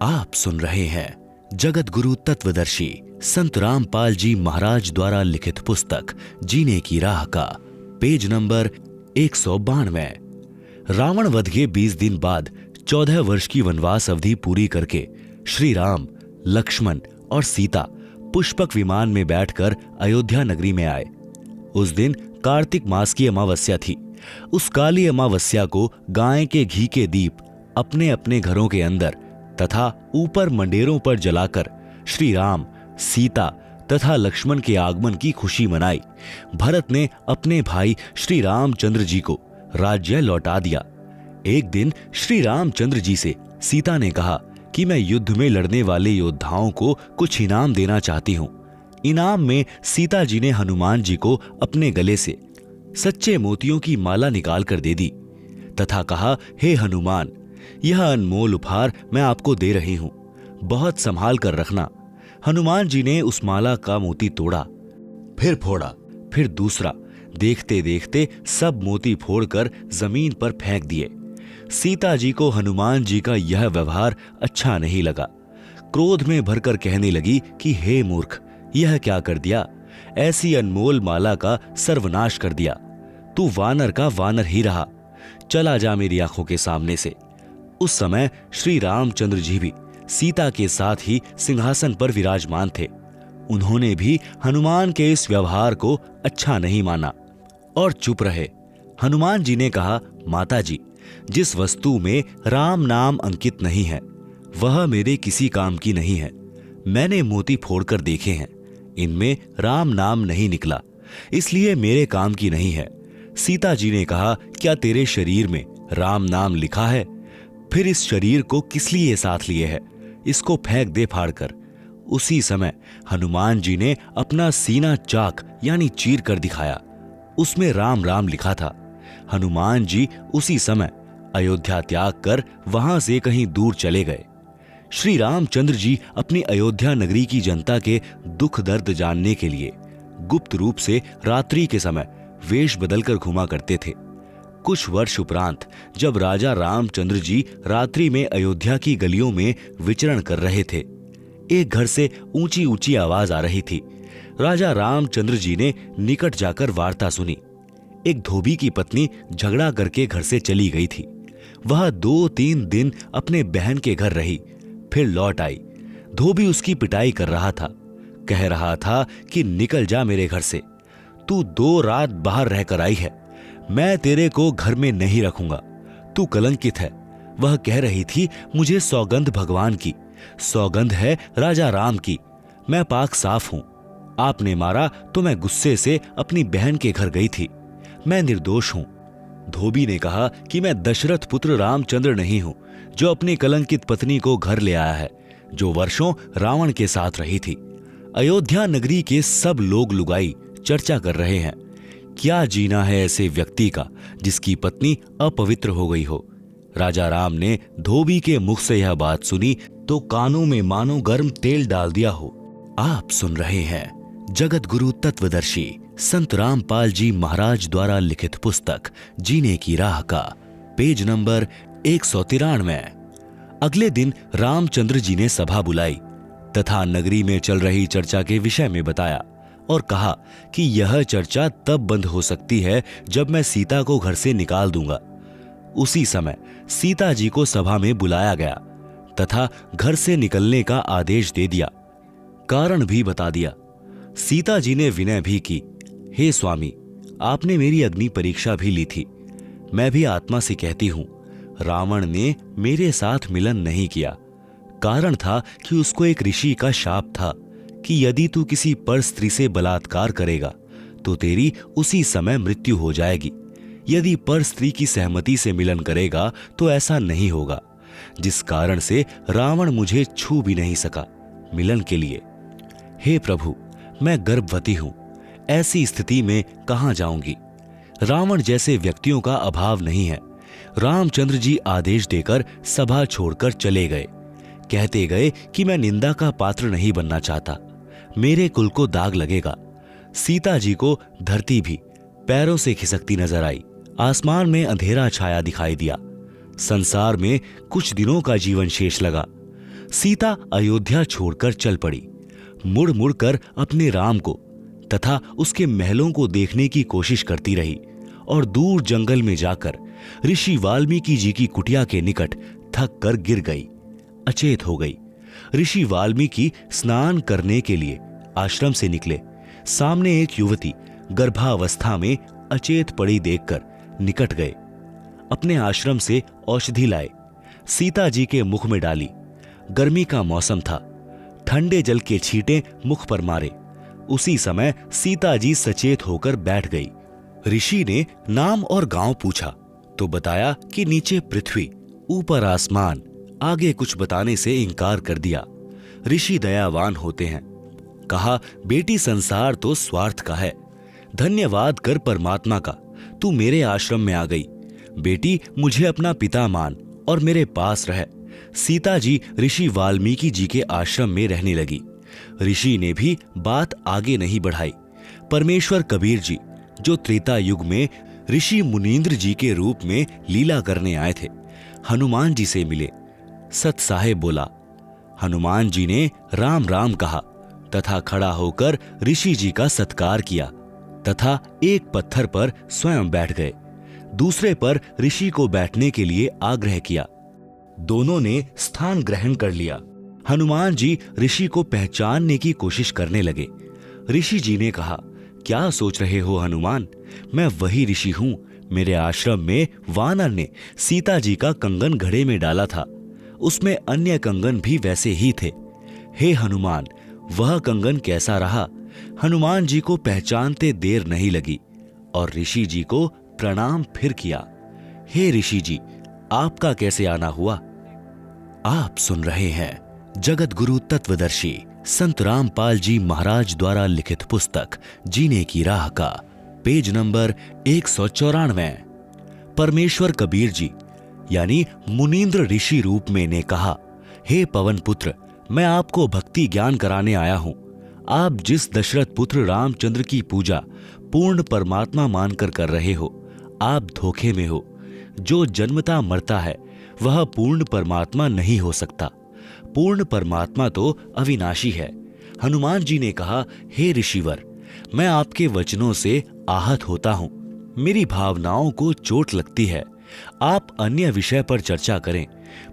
आप सुन रहे हैं जगत गुरु तत्वदर्शी संत रामपाल जी महाराज द्वारा लिखित पुस्तक जीने की राह का पेज नंबर 192। रावण वध के 20 दिन बाद 14 वर्ष की वनवास अवधि पूरी करके श्री राम, लक्ष्मण और सीता पुष्पक विमान में बैठकर अयोध्या नगरी में आए। उस दिन कार्तिक मास की अमावस्या थी। उस काली अमावस्या को गाय के घी के दीप अपने अपने घरों के अंदर तथा ऊपर मंडेरों पर जलाकर श्री राम, सीता तथा लक्ष्मण के आगमन की खुशी मनाई। भरत ने अपने भाई श्री रामचंद्र जी को राज्य लौटा दिया। एक दिन श्री रामचंद्र जी से सीता ने कहा कि मैं युद्ध में लड़ने वाले योद्धाओं को कुछ इनाम देना चाहती हूं। इनाम में सीता जी ने हनुमान जी को अपने गले से सच्चे मोतियों की माला निकाल कर दे दी तथा कहा, हे हनुमान, यह अनमोल उपहार मैं आपको दे रही हूं, बहुत संभाल कर रखना। हनुमान जी ने उस माला का मोती तोड़ा, फिर फोड़ा, फिर दूसरा। देखते देखते सब मोती फोड़कर जमीन पर फेंक दिए। सीता जी को हनुमान जी का यह व्यवहार अच्छा नहीं लगा। क्रोध में भरकर कहने लगी कि हे मूर्ख, यह क्या कर दिया? ऐसी अनमोल माला का सर्वनाश कर दिया। तू वानर का वानर ही रहा। चला जा मेरी आंखों के सामने से। उस समय श्री रामचंद्र जी भी सीता के साथ ही सिंहासन पर विराजमान थे। उन्होंने भी हनुमान के इस व्यवहार को अच्छा नहीं माना और चुप रहे। हनुमान जी ने कहा, माता जी, जिस वस्तु में राम नाम अंकित नहीं है वह मेरे किसी काम की नहीं है। मैंने मोती फोड़कर देखे हैं, इनमें राम नाम नहीं निकला, इसलिए मेरे काम की नहीं है। सीता जी ने कहा, क्या तेरे शरीर में राम नाम लिखा है? फिर इस शरीर को किस लिए साथ लिए है? इसको फेंक दे फाड़ कर। उसी समय हनुमान जी ने अपना सीना चाक यानी चीर कर दिखाया। उसमें राम राम लिखा था। हनुमान जी उसी समय अयोध्या त्याग कर वहां से कहीं दूर चले गए। श्री रामचंद्र जी अपनी अयोध्या नगरी की जनता के दुख दर्द जानने के लिए गुप्त रूप से रात्रि के समय वेश बदलकर घुमा करते थे। कुछ वर्ष उपरांत जब राजा रामचंद्र जी रात्रि में अयोध्या की गलियों में विचरण कर रहे थे, एक घर से ऊंची ऊंची आवाज आ रही थी। राजा रामचंद्र जी ने निकट जाकर वार्ता सुनी। एक धोबी की पत्नी झगड़ा करके घर से चली गई थी। वह 2-3 दिन अपने बहन के घर रही, फिर लौट आई। धोबी उसकी पिटाई कर रहा था, कह रहा था कि निकल जा मेरे घर से, तू 2 रात बाहर रहकर आई है, मैं तेरे को घर में नहीं रखूंगा, तू कलंकित है। वह कह रही थी, मुझे सौगंध भगवान की, सौगंध है राजा राम की, मैं पाक साफ हूं। आपने मारा तो मैं गुस्से से अपनी बहन के घर गई थी, मैं निर्दोष हूं। धोबी ने कहा कि मैं दशरथ पुत्र रामचंद्र नहीं हूं जो अपनी कलंकित पत्नी को घर ले आया है। जो वर्षों रावण के साथ रही थी। अयोध्या नगरी के सब लोग लुगाई चर्चा कर रहे हैं, क्या जीना है ऐसे व्यक्ति का जिसकी पत्नी अपवित्र हो गई हो। राजा राम ने धोबी के मुख से यह बात सुनी तो कानों में मानो गर्म तेल डाल दिया हो। आप सुन रहे हैं जगत गुरु तत्वदर्शी संत रामपाल जी महाराज द्वारा लिखित पुस्तक जीने की राह का पेज नंबर 193। अगले दिन रामचंद्र जी ने सभा बुलाई तथा नगरी में चल रही चर्चा के विषय में बताया और कहा कि यह चर्चा तब बंद हो सकती है जब मैं सीता को घर से निकाल दूंगा। उसी समय सीता जी को सभा में बुलाया गया तथा घर से निकलने का आदेश दे दिया, कारण भी बता दिया। सीता जी ने विनय भी की, हे स्वामी, आपने मेरी अग्नि परीक्षा भी ली थी। मैं भी आत्मा से कहती हूं, रावण ने मेरे साथ मिलन नहीं किया। कारण था कि उसको एक ऋषि का शाप था कि यदि तू किसी पर स्त्री से बलात्कार करेगा तो तेरी उसी समय मृत्यु हो जाएगी। यदि पर स्त्री की सहमति से मिलन करेगा तो ऐसा नहीं होगा, जिस कारण से रावण मुझे छू भी नहीं सका मिलन के लिए। हे प्रभु, मैं गर्भवती हूं, ऐसी स्थिति में कहां जाऊंगी। रावण जैसे व्यक्तियों का अभाव नहीं है। रामचंद्र जी आदेश देकर सभा छोड़कर चले गए। कहते गए कि मैं निंदा का पात्र नहीं बनना चाहता, मेरे कुल को दाग लगेगा। सीता जी को धरती भी पैरों से खिसकती नजर आई। आसमान में अंधेरा छाया दिखाई दिया। संसार में कुछ दिनों का जीवन शेष लगा। सीता अयोध्या छोड़कर चल पड़ी। मुड़ मुड़ कर अपने राम को तथा उसके महलों को देखने की कोशिश करती रही और दूर जंगल में जाकर ऋषि वाल्मीकि जी की कुटिया के निकट थक कर गिर गई, अचेत हो गई। ऋषि वाल्मीकि स्नान करने के लिए आश्रम से निकले। सामने एक युवती गर्भावस्था में अचेत पड़ी देखकर निकट गए। अपने आश्रम से औषधि लाए, सीता जी के मुख में डाली। गर्मी का मौसम था, ठंडे जल के छींटे मुख पर मारे। उसी समय सीता जी सचेत होकर बैठ गई। ऋषि ने नाम और गांव पूछा तो बताया कि नीचे पृथ्वी, ऊपर आसमान। आगे कुछ बताने से इनकार कर दिया। ऋषि दयावान होते हैं। कहा, बेटी संसार तो स्वार्थ का है, धन्यवाद कर परमात्मा का, तू मेरे आश्रम में आ गई। बेटी, मुझे अपना पिता मान और मेरे पास रह। सीता जी ऋषि वाल्मीकि जी के आश्रम में रहने लगी। ऋषि ने भी बात आगे नहीं बढ़ाई। परमेश्वर कबीर जी, जो त्रेता युग में ऋषि मुनींद्र जी के रूप में लीला करने आए थे, हनुमान जी से मिले। सत साहेब बोला। हनुमान जी ने राम राम कहा तथा खड़ा होकर ऋषि जी का सत्कार किया तथा एक पत्थर पर स्वयं बैठ गए। दूसरे पर ऋषि को बैठने के लिए आग्रह किया। दोनों ने स्थान ग्रहण कर लिया। हनुमान जी ऋषि को पहचानने की कोशिश करने लगे। ऋषि जी ने कहा, क्या सोच रहे हो हनुमान, मैं वही ऋषि हूं। मेरे आश्रम में वानर ने सीता जी का कंगन घड़े में डाला था, उसमें अन्य कंगन भी वैसे ही थे। हे हनुमान, वह कंगन कैसा रहा? हनुमान जी को पहचानते देर नहीं लगी और ऋषि जी को प्रणाम फिर किया। हे ऋषि जी, आपका कैसे आना हुआ? आप सुन रहे हैं जगत गुरु तत्वदर्शी संत रामपाल जी महाराज द्वारा लिखित पुस्तक जीने की राह का पेज नंबर 194। परमेश्वर कबीर जी यानी मुनींद्र ऋषि रूप में ने कहा, हे पवन पुत्र, मैं आपको भक्ति ज्ञान कराने आया हूं। आप जिस दशरथ पुत्र रामचंद्र की पूजा पूर्ण परमात्मा मानकर कर रहे हो, आप धोखे में हो। जो जन्मता मरता है वह पूर्ण परमात्मा नहीं हो सकता। पूर्ण परमात्मा तो अविनाशी है। हनुमान जी ने कहा, हे ऋषिवर, मैं आपके वचनों से आहत होता हूं, मेरी भावनाओं को चोट लगती है। आप अन्य विषय पर चर्चा करें।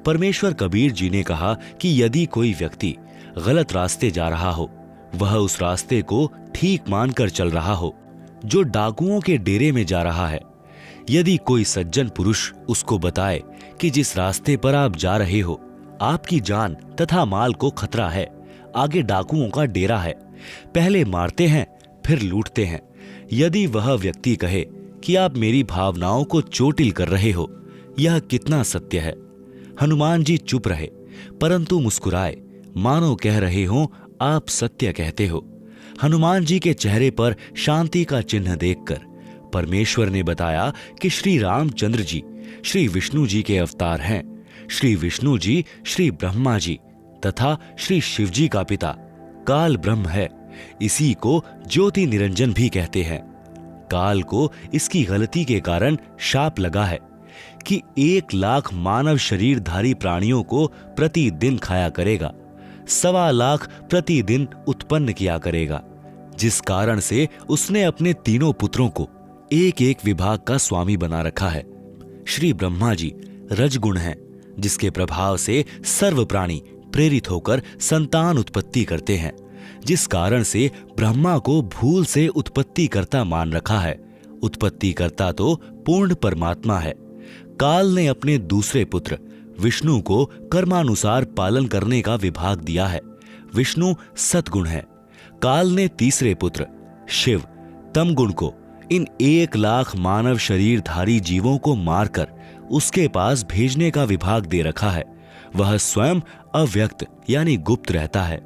परमेश्वर कबीर जी ने कहा कि यदि कोई व्यक्ति गलत रास्ते जा रहा हो, वह उस रास्ते को ठीक मानकर चल रहा हो, जो डाकुओं के डेरे में जा रहा है, यदि कोई सज्जन पुरुष उसको बताए कि जिस रास्ते पर आप जा रहे हो आपकी जान तथा माल को खतरा है, आगे डाकुओं का डेरा है, पहले मारते हैं फिर लूटते हैं, यदि वह व्यक्ति कहे कि आप मेरी भावनाओं को चोटिल कर रहे हो, यह कितना सत्य है। हनुमान जी चुप रहे, परंतु मुस्कुराए मानो कह रहे हो आप सत्य कहते हो। हनुमान जी के चेहरे पर शांति का चिन्ह देखकर परमेश्वर ने बताया कि श्री रामचंद्र जी श्री विष्णु जी के अवतार हैं। श्री विष्णु जी श्री ब्रह्मा जी तथा श्री शिव जी का पिता काल ब्रह्म है। इसी को ज्योति निरंजन भी कहते हैं। काल को इसकी गलती के कारण शाप लगा है कि 1 लाख मानव शरीरधारी प्राणियों को प्रतिदिन खाया करेगा, 1.25 लाख प्रतिदिन उत्पन्न किया करेगा, जिस कारण से उसने अपने तीनों पुत्रों को एक एक विभाग का स्वामी बना रखा है। श्री ब्रह्मा जी रजगुण हैं, जिसके प्रभाव से सर्व प्राणी प्रेरित होकर संतान उत्पत्ति करते हैं, जिस कारण से ब्रह्मा को भूल से उत्पत्ति करता मान रखा है। उत्पत्ति करता तो पूर्ण परमात्मा है। काल ने अपने दूसरे पुत्र विष्णु को कर्मानुसार पालन करने का विभाग दिया है। विष्णु सतगुण है। काल ने तीसरे पुत्र शिव तमगुण को इन 1 लाख मानव शरीरधारी जीवों को मारकर उसके पास भेजने का विभाग दे रखा है। वह स्वयं अव्यक्त यानी गुप्त रहता है।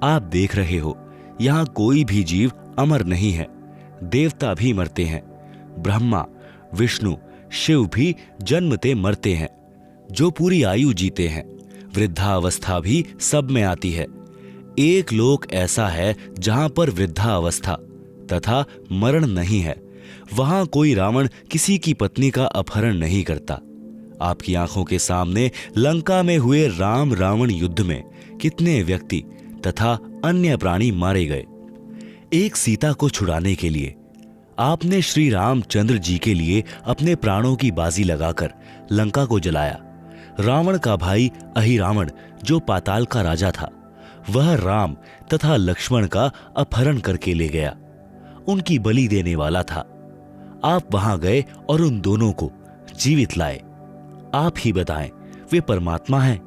आप देख रहे हो, यहां कोई भी जीव अमर नहीं है। देवता भी मरते हैं। ब्रह्मा विष्णु शिव भी जन्मते मरते हैं, जो पूरी आयु जीते हैं। वृद्धावस्था भी सब में आती है। एक लोक ऐसा है जहां पर वृद्धावस्था तथा मरण नहीं है। वहां कोई रावण किसी की पत्नी का अपहरण नहीं करता। आपकी आंखों के सामने लंका में हुए राम रावण युद्ध में कितने व्यक्ति तथा अन्य प्राणी मारे गए। एक सीता को छुड़ाने के लिए आपने श्री रामचंद्र जी के लिए अपने प्राणों की बाजी लगाकर लंका को जलाया। रावण का भाई अहिरावण जो पाताल का राजा था, वह राम तथा लक्ष्मण का अपहरण करके ले गया। उनकी बलि देने वाला था। आप वहां गए और उन दोनों को जीवित लाए। आप ही बताएं, वे परमात्मा हैं।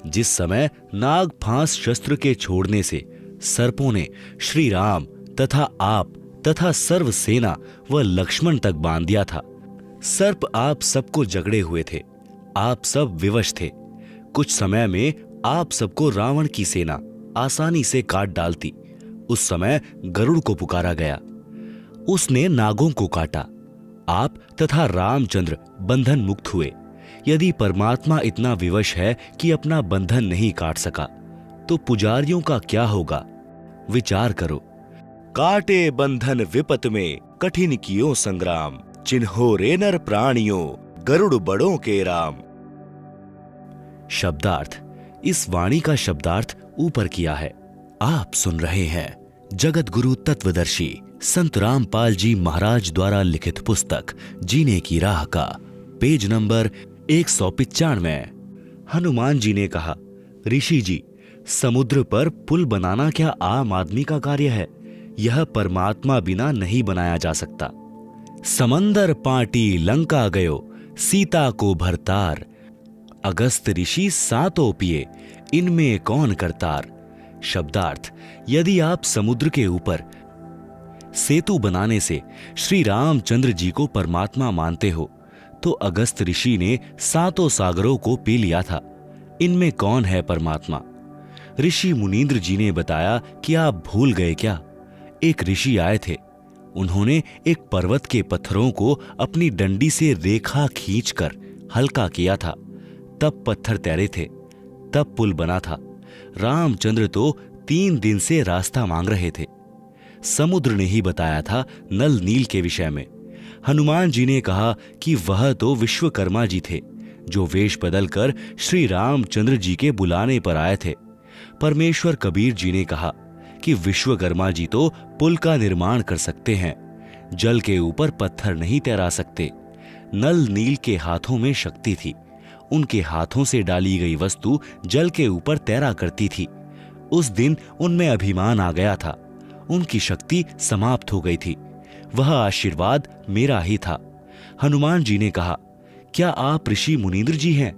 जिस समय नाग फांस शस्त्र के छोड़ने से सर्पों ने श्री राम तथा आप तथा सर्व सेना व लक्ष्मण तक बांध दिया था। सर्प आप सबको जगड़े हुए थे। आप सब विवश थे। कुछ समय में आप सबको रावण की सेना आसानी से काट डालती। उस समय गरुड़ को पुकारा गया, उसने नागों को काटा। आप तथा रामचंद्र बंधन मुक्त हुए। यदि परमात्मा इतना विवश है कि अपना बंधन नहीं काट सका, तो पुजारियों का क्या होगा? विचार करो। काटे बंधन विपत में कठिन कियो संग्राम, चिन्हो रे नर प्राणियों गरुड़ बड़ों के राम। शब्दार्थ। इस वाणी का शब्दार्थ ऊपर किया है। आप सुन रहे हैं जगत गुरु तत्वदर्शी संत रामपाल जी महाराज द्वारा लिखित पुस्तक जीने की राह का पेज नंबर 195। हनुमान जी ने कहा, ऋषि जी, समुद्र पर पुल बनाना क्या आम आदमी का कार्य है? यह परमात्मा बिना नहीं बनाया जा सकता। समंदर पाटी लंका गयो, सीता को भरतार, अगस्त ऋषि सातों पिए, इनमें कौन करतार। शब्दार्थ। यदि आप समुद्र के ऊपर सेतु बनाने से श्री रामचंद्र जी को परमात्मा मानते हो, तो अगस्त ऋषि ने सातों सागरों को पी लिया था। इनमें कौन है परमात्मा? ऋषि मुनींद्र जी ने बताया कि आप भूल गए क्या? एक ऋषि आए थे। उन्होंने एक पर्वत के पत्थरों को अपनी डंडी से रेखा खींचकर हल्का किया था। तब पत्थर तैरे थे, तब पुल बना था। रामचंद्र तो 3 दिन से रास्ता मांग रहे थे। समुद्र ने ही बताया था नल नील के विषय में। हनुमान जी ने कहा कि वह तो विश्वकर्मा जी थे, जो वेश बदलकर श्री रामचंद्र जी के बुलाने पर आए थे। परमेश्वर कबीर जी ने कहा कि विश्वकर्मा जी तो पुल का निर्माण कर सकते हैं, जल के ऊपर पत्थर नहीं तैरा सकते। नल नील के हाथों में शक्ति थी। उनके हाथों से डाली गई वस्तु जल के ऊपर तैरा करती थी। उस दिन उनमें अभिमान आ गया था। उनकी शक्ति समाप्त हो गई थी। वह आशीर्वाद मेरा ही था। हनुमान जी ने कहा, क्या आप ऋषि मुनींद्र जी हैं?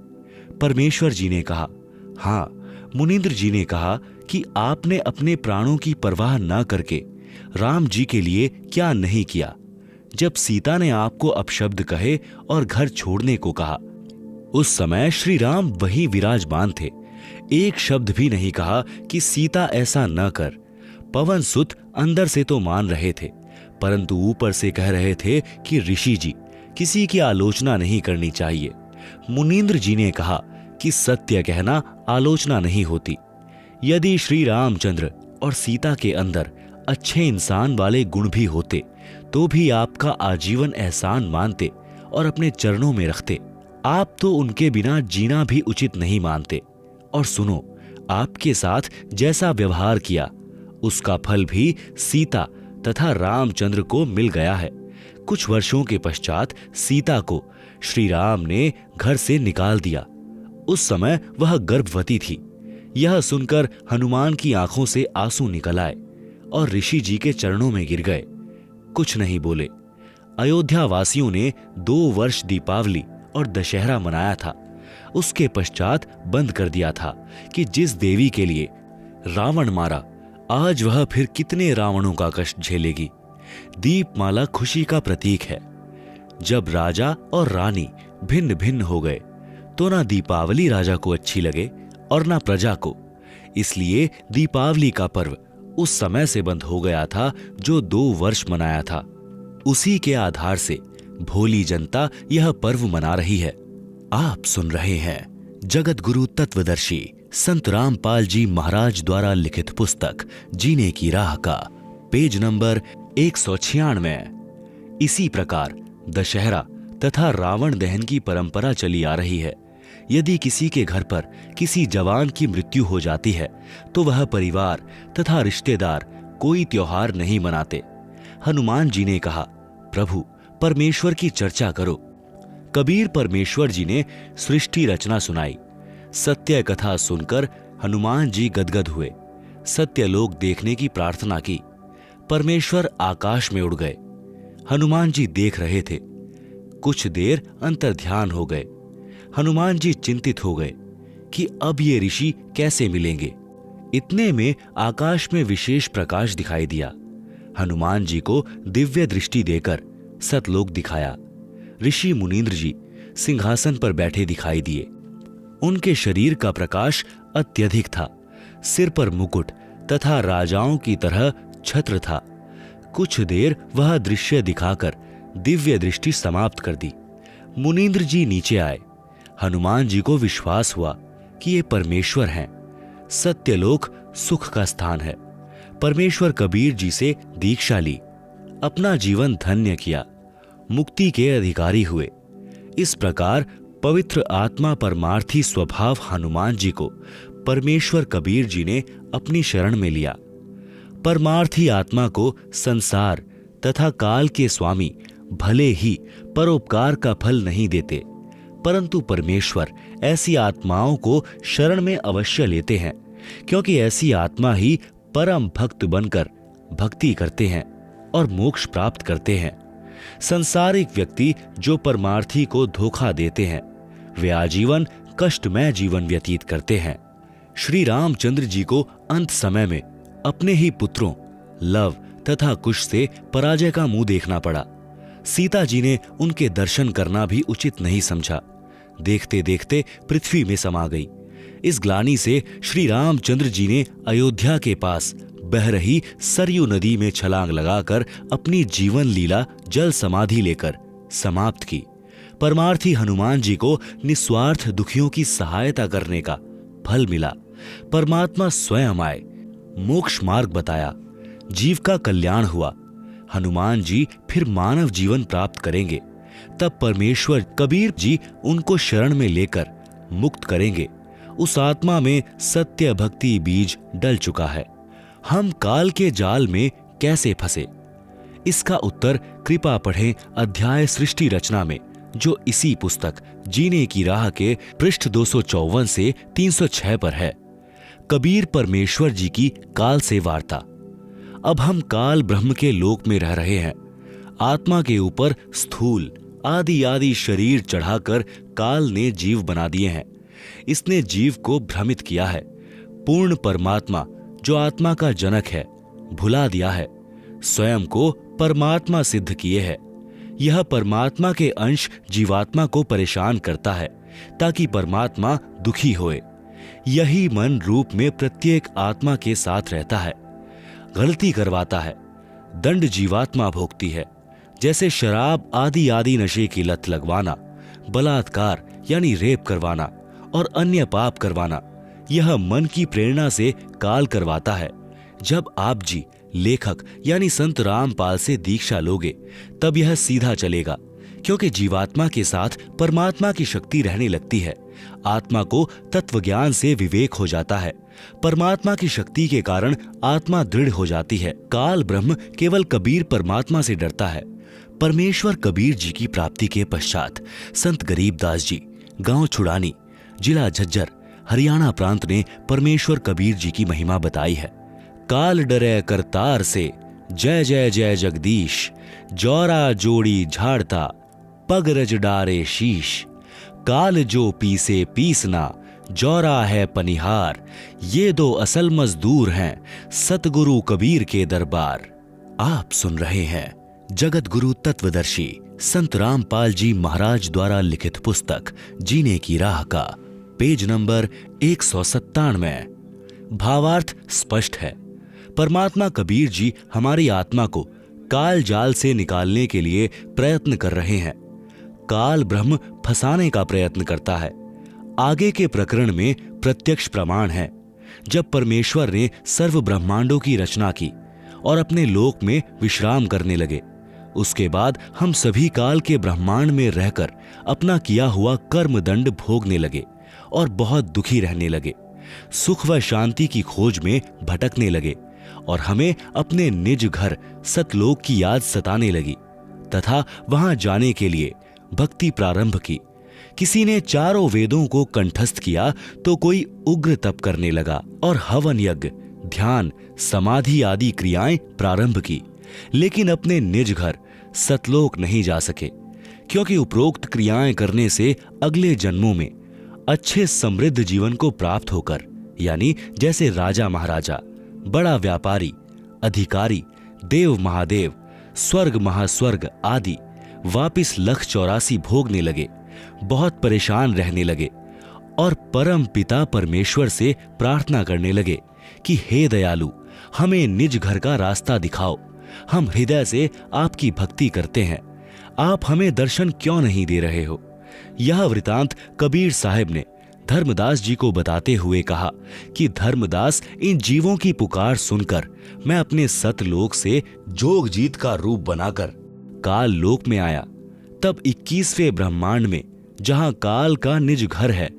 परमेश्वर जी ने कहा, हाँ। मुनींद्र जी ने कहा कि आपने अपने प्राणों की परवाह न करके राम जी के लिए क्या नहीं किया? जब सीता ने आपको अपशब्द कहे और घर छोड़ने को कहा, उस समय श्री राम वहीं विराजमान थे। एक शब्द भी नहीं कहा कि सीता ऐसा न कर। पवन सुत अंदर से तो मान रहे थे, परंतु ऊपर से कह रहे थे कि ऋषि जी, किसी की आलोचना नहीं करनी चाहिए। मुनींद्र जी ने कहा कि सत्य कहना आलोचना नहीं होती। यदि श्री रामचंद्र और सीता के अंदर अच्छे इंसान वाले गुण भी होते तो भी आपका आजीवन एहसान मानते और अपने चरणों में रखते। आप तो उनके बिना जीना भी उचित नहीं मानते। और सुनो, आपके साथ जैसा व्यवहार किया उसका फल भी सीता तथा रामचंद्र को मिल गया है। कुछ वर्षों के पश्चात सीता को श्री राम ने घर से निकाल दिया। उस समय वह गर्भवती थी। यह सुनकर हनुमान की आंखों से आंसू निकल आए और ऋषि जी के चरणों में गिर गए। कुछ नहीं बोले। अयोध्या वासियों ने 2 वर्ष दीपावली और दशहरा मनाया था। उसके पश्चात बंद कर दिया था कि जिस देवी के लिए रावण मारा, आज वह फिर कितने रावणों का कष्ट झेलेगी। दीपमाला खुशी का प्रतीक है। जब राजा और रानी भिन्न भिन्न हो गए तो ना दीपावली राजा को अच्छी लगे और ना प्रजा को। इसलिए दीपावली का पर्व उस समय से बंद हो गया था जो 2 वर्ष मनाया था। उसी के आधार से भोली जनता यह पर्व मना रही है। आप सुन रहे हैं जगत गुरु तत्वदर्शी संत रामपाल जी महाराज द्वारा लिखित पुस्तक जीने की राह का पेज नंबर 196। इसी प्रकार दशहरा तथा रावण दहन की परंपरा चली आ रही है। यदि किसी के घर पर किसी जवान की मृत्यु हो जाती है तो वह परिवार तथा रिश्तेदार कोई त्योहार नहीं मनाते। हनुमान जी ने कहा, प्रभु परमेश्वर की चर्चा करो। कबीर परमेश्वर जी ने सृष्टि रचना सुनाई। सत्य कथा सुनकर हनुमान जी गदगद हुए। सत्य लोक देखने की प्रार्थना की। परमेश्वर आकाश में उड़ गए। हनुमान जी देख रहे थे। कुछ देर अंतर्ध्यान हो गए। हनुमान जी चिंतित हो गए कि अब ये ऋषि कैसे मिलेंगे। इतने में आकाश में विशेष प्रकाश दिखाई दिया। हनुमान जी को दिव्य दृष्टि देकर सतलोक दिखाया। ऋषि मुनींद्र जी सिंहासन पर बैठे दिखाई दिए। उनके शरीर का प्रकाश अत्यधिक था। सिर पर मुकुट तथा राजाओं की तरह छत्र था। कुछ देर वह दृश्य दिखाकर दिव्य दृष्टि समाप्त कर दी। मुनींद्र जी नीचे आए। हनुमान जी को विश्वास हुआ कि ये परमेश्वर हैं। सत्यलोक सुख का स्थान है। परमेश्वर कबीर जी से दीक्षा ली। अपना जीवन धन्य किया। मुक्ति के अधिकारी हुए। इस प्रकार पवित्र आत्मा परमार्थी स्वभाव हनुमान जी को परमेश्वर कबीर जी ने अपनी शरण में लिया। परमार्थी आत्मा को संसार तथा काल के स्वामी भले ही परोपकार का फल नहीं देते, परंतु परमेश्वर ऐसी आत्माओं को शरण में अवश्य लेते हैं, क्योंकि ऐसी आत्मा ही परम भक्त बनकर भक्ति करते हैं और मोक्ष प्राप्त करते हैं। संसारिक व्यक्ति जो परमार्थी को धोखा देते हैं वे आजीवन कष्टमय जीवन व्यतीत करते हैं। श्री रामचंद्र जी को अंत समय में अपने ही पुत्रों लव तथा कुश से पराजय का मुंह देखना पड़ा। सीता जी ने उनके दर्शन करना भी उचित नहीं समझा। देखते देखते पृथ्वी में समा गई। इस ग्लानि से श्री रामचंद्र जी ने अयोध्या के पास बह रही सरयू नदी में छलांग लगाकर अपनी जीवन लीला जल समाधि लेकर समाप्त की। परमार्थी हनुमान जी को निस्वार्थ दुखियों की सहायता करने का फल मिला। परमात्मा स्वयं आए, मोक्ष मार्ग बताया, जीव का कल्याण हुआ। हनुमान जी फिर मानव जीवन प्राप्त करेंगे। तब परमेश्वर कबीर जी उनको शरण में लेकर मुक्त करेंगे। उस आत्मा में सत्य भक्ति बीज डल चुका है। हम काल के जाल में कैसे फंसे, इसका उत्तर कृपा पढ़ें अध्याय सृष्टि रचना में, जो इसी पुस्तक जीने की राह के पृष्ठ 254 से 306 पर है। कबीर परमेश्वर जी की काल से वार्ता। अब हम काल ब्रह्म के लोक में रह रहे हैं। आत्मा के ऊपर स्थूल आदि आदि शरीर चढ़ाकर काल ने जीव बना दिए हैं। इसने जीव को भ्रमित किया है। पूर्ण परमात्मा जो आत्मा का जनक है भुला दिया है। स्वयं को परमात्मा सिद्ध किए है। यह परमात्मा के अंश जीवात्मा को परेशान करता है ताकि परमात्मा दुखी होए। यही मन रूप में प्रत्येक आत्मा के साथ रहता है, गलती करवाता है, दंड जीवात्मा भोगती है, जैसे शराब आदि आदि नशे की लत लगवाना, बलात्कार यानी रेप करवाना और अन्य पाप करवाना। यह मन की प्रेरणा से काल करवाता है। जब आप जी लेखक यानी संत रामपाल से दीक्षा लोगे तब यह सीधा चलेगा, क्योंकि जीवात्मा के साथ परमात्मा की शक्ति रहने लगती है। आत्मा को तत्वज्ञान से विवेक हो जाता है। परमात्मा की शक्ति के कारण आत्मा दृढ़ हो जाती है। काल ब्रह्म केवल कबीर परमात्मा से डरता है। परमेश्वर कबीर जी की प्राप्ति के पश्चात संत गरीबदास जी गांव छुड़ानी, जिला झज्जर, हरियाणा प्रांत ने परमेश्वर कबीर जी की महिमा बताई है। काल डरे करतार से, जय जय जय जगदीश, जौरा जोड़ी झाड़ता, पग रज डारे शीश, काल जो पीसे पीसना, जौरा है पनिहार, ये दो असल मजदूर हैं सतगुरु कबीर के दरबार। आप सुन रहे हैं जगत गुरु तत्वदर्शी संत रामपाल जी महाराज द्वारा लिखित पुस्तक जीने की राह का पेज नंबर 197। भावार्थ स्पष्ट है। परमात्मा कबीर जी हमारी आत्मा को काल जाल से निकालने के लिए प्रयत्न कर रहे हैं। काल ब्रह्म फंसाने का प्रयत्न करता है। आगे के प्रकरण में प्रत्यक्ष प्रमाण है। जब परमेश्वर ने सर्व ब्रह्मांडों की रचना की और अपने लोक में विश्राम करने लगे, उसके बाद हम सभी काल के ब्रह्मांड में रहकर अपना किया हुआ कर्म दंड भोगने लगे और बहुत दुखी रहने लगे। सुख व शांति की खोज में भटकने लगे और हमें अपने निज घर सतलोक की याद सताने लगी तथा वहां जाने के लिए भक्ति प्रारंभ की। किसी ने चारों वेदों को कंठस्थ किया तो कोई उग्र तप करने लगा और हवन यज्ञ, ध्यान, समाधि आदि क्रियाएं प्रारंभ की, लेकिन अपने निज घर सतलोक नहीं जा सके, क्योंकि उपरोक्त क्रियाएं करने से अगले जन्मों में अच्छे समृद्ध जीवन को प्राप्त होकर, यानी जैसे राजा महाराजा, बड़ा व्यापारी, अधिकारी, देव महादेव, स्वर्ग महास्वर्ग आदि वापिस लख 84 भोगने लगे, बहुत परेशान रहने लगे और परम पिता परमेश्वर से प्रार्थना करने लगे कि हे दयालु, हमें निज घर का रास्ता दिखाओ। हम हृदय से आपकी भक्ति करते हैं, आप हमें दर्शन क्यों नहीं दे रहे हो। यह वृतांत कबीर साहब ने धर्मदास जी को बताते हुए कहा कि धर्मदास, इन जीवों की पुकार सुनकर मैं अपने सतलोक से जोग जीत का रूप बनाकर काल लोक में आया। तब 21वें ब्रह्मांड में, जहां काल का निज घर है,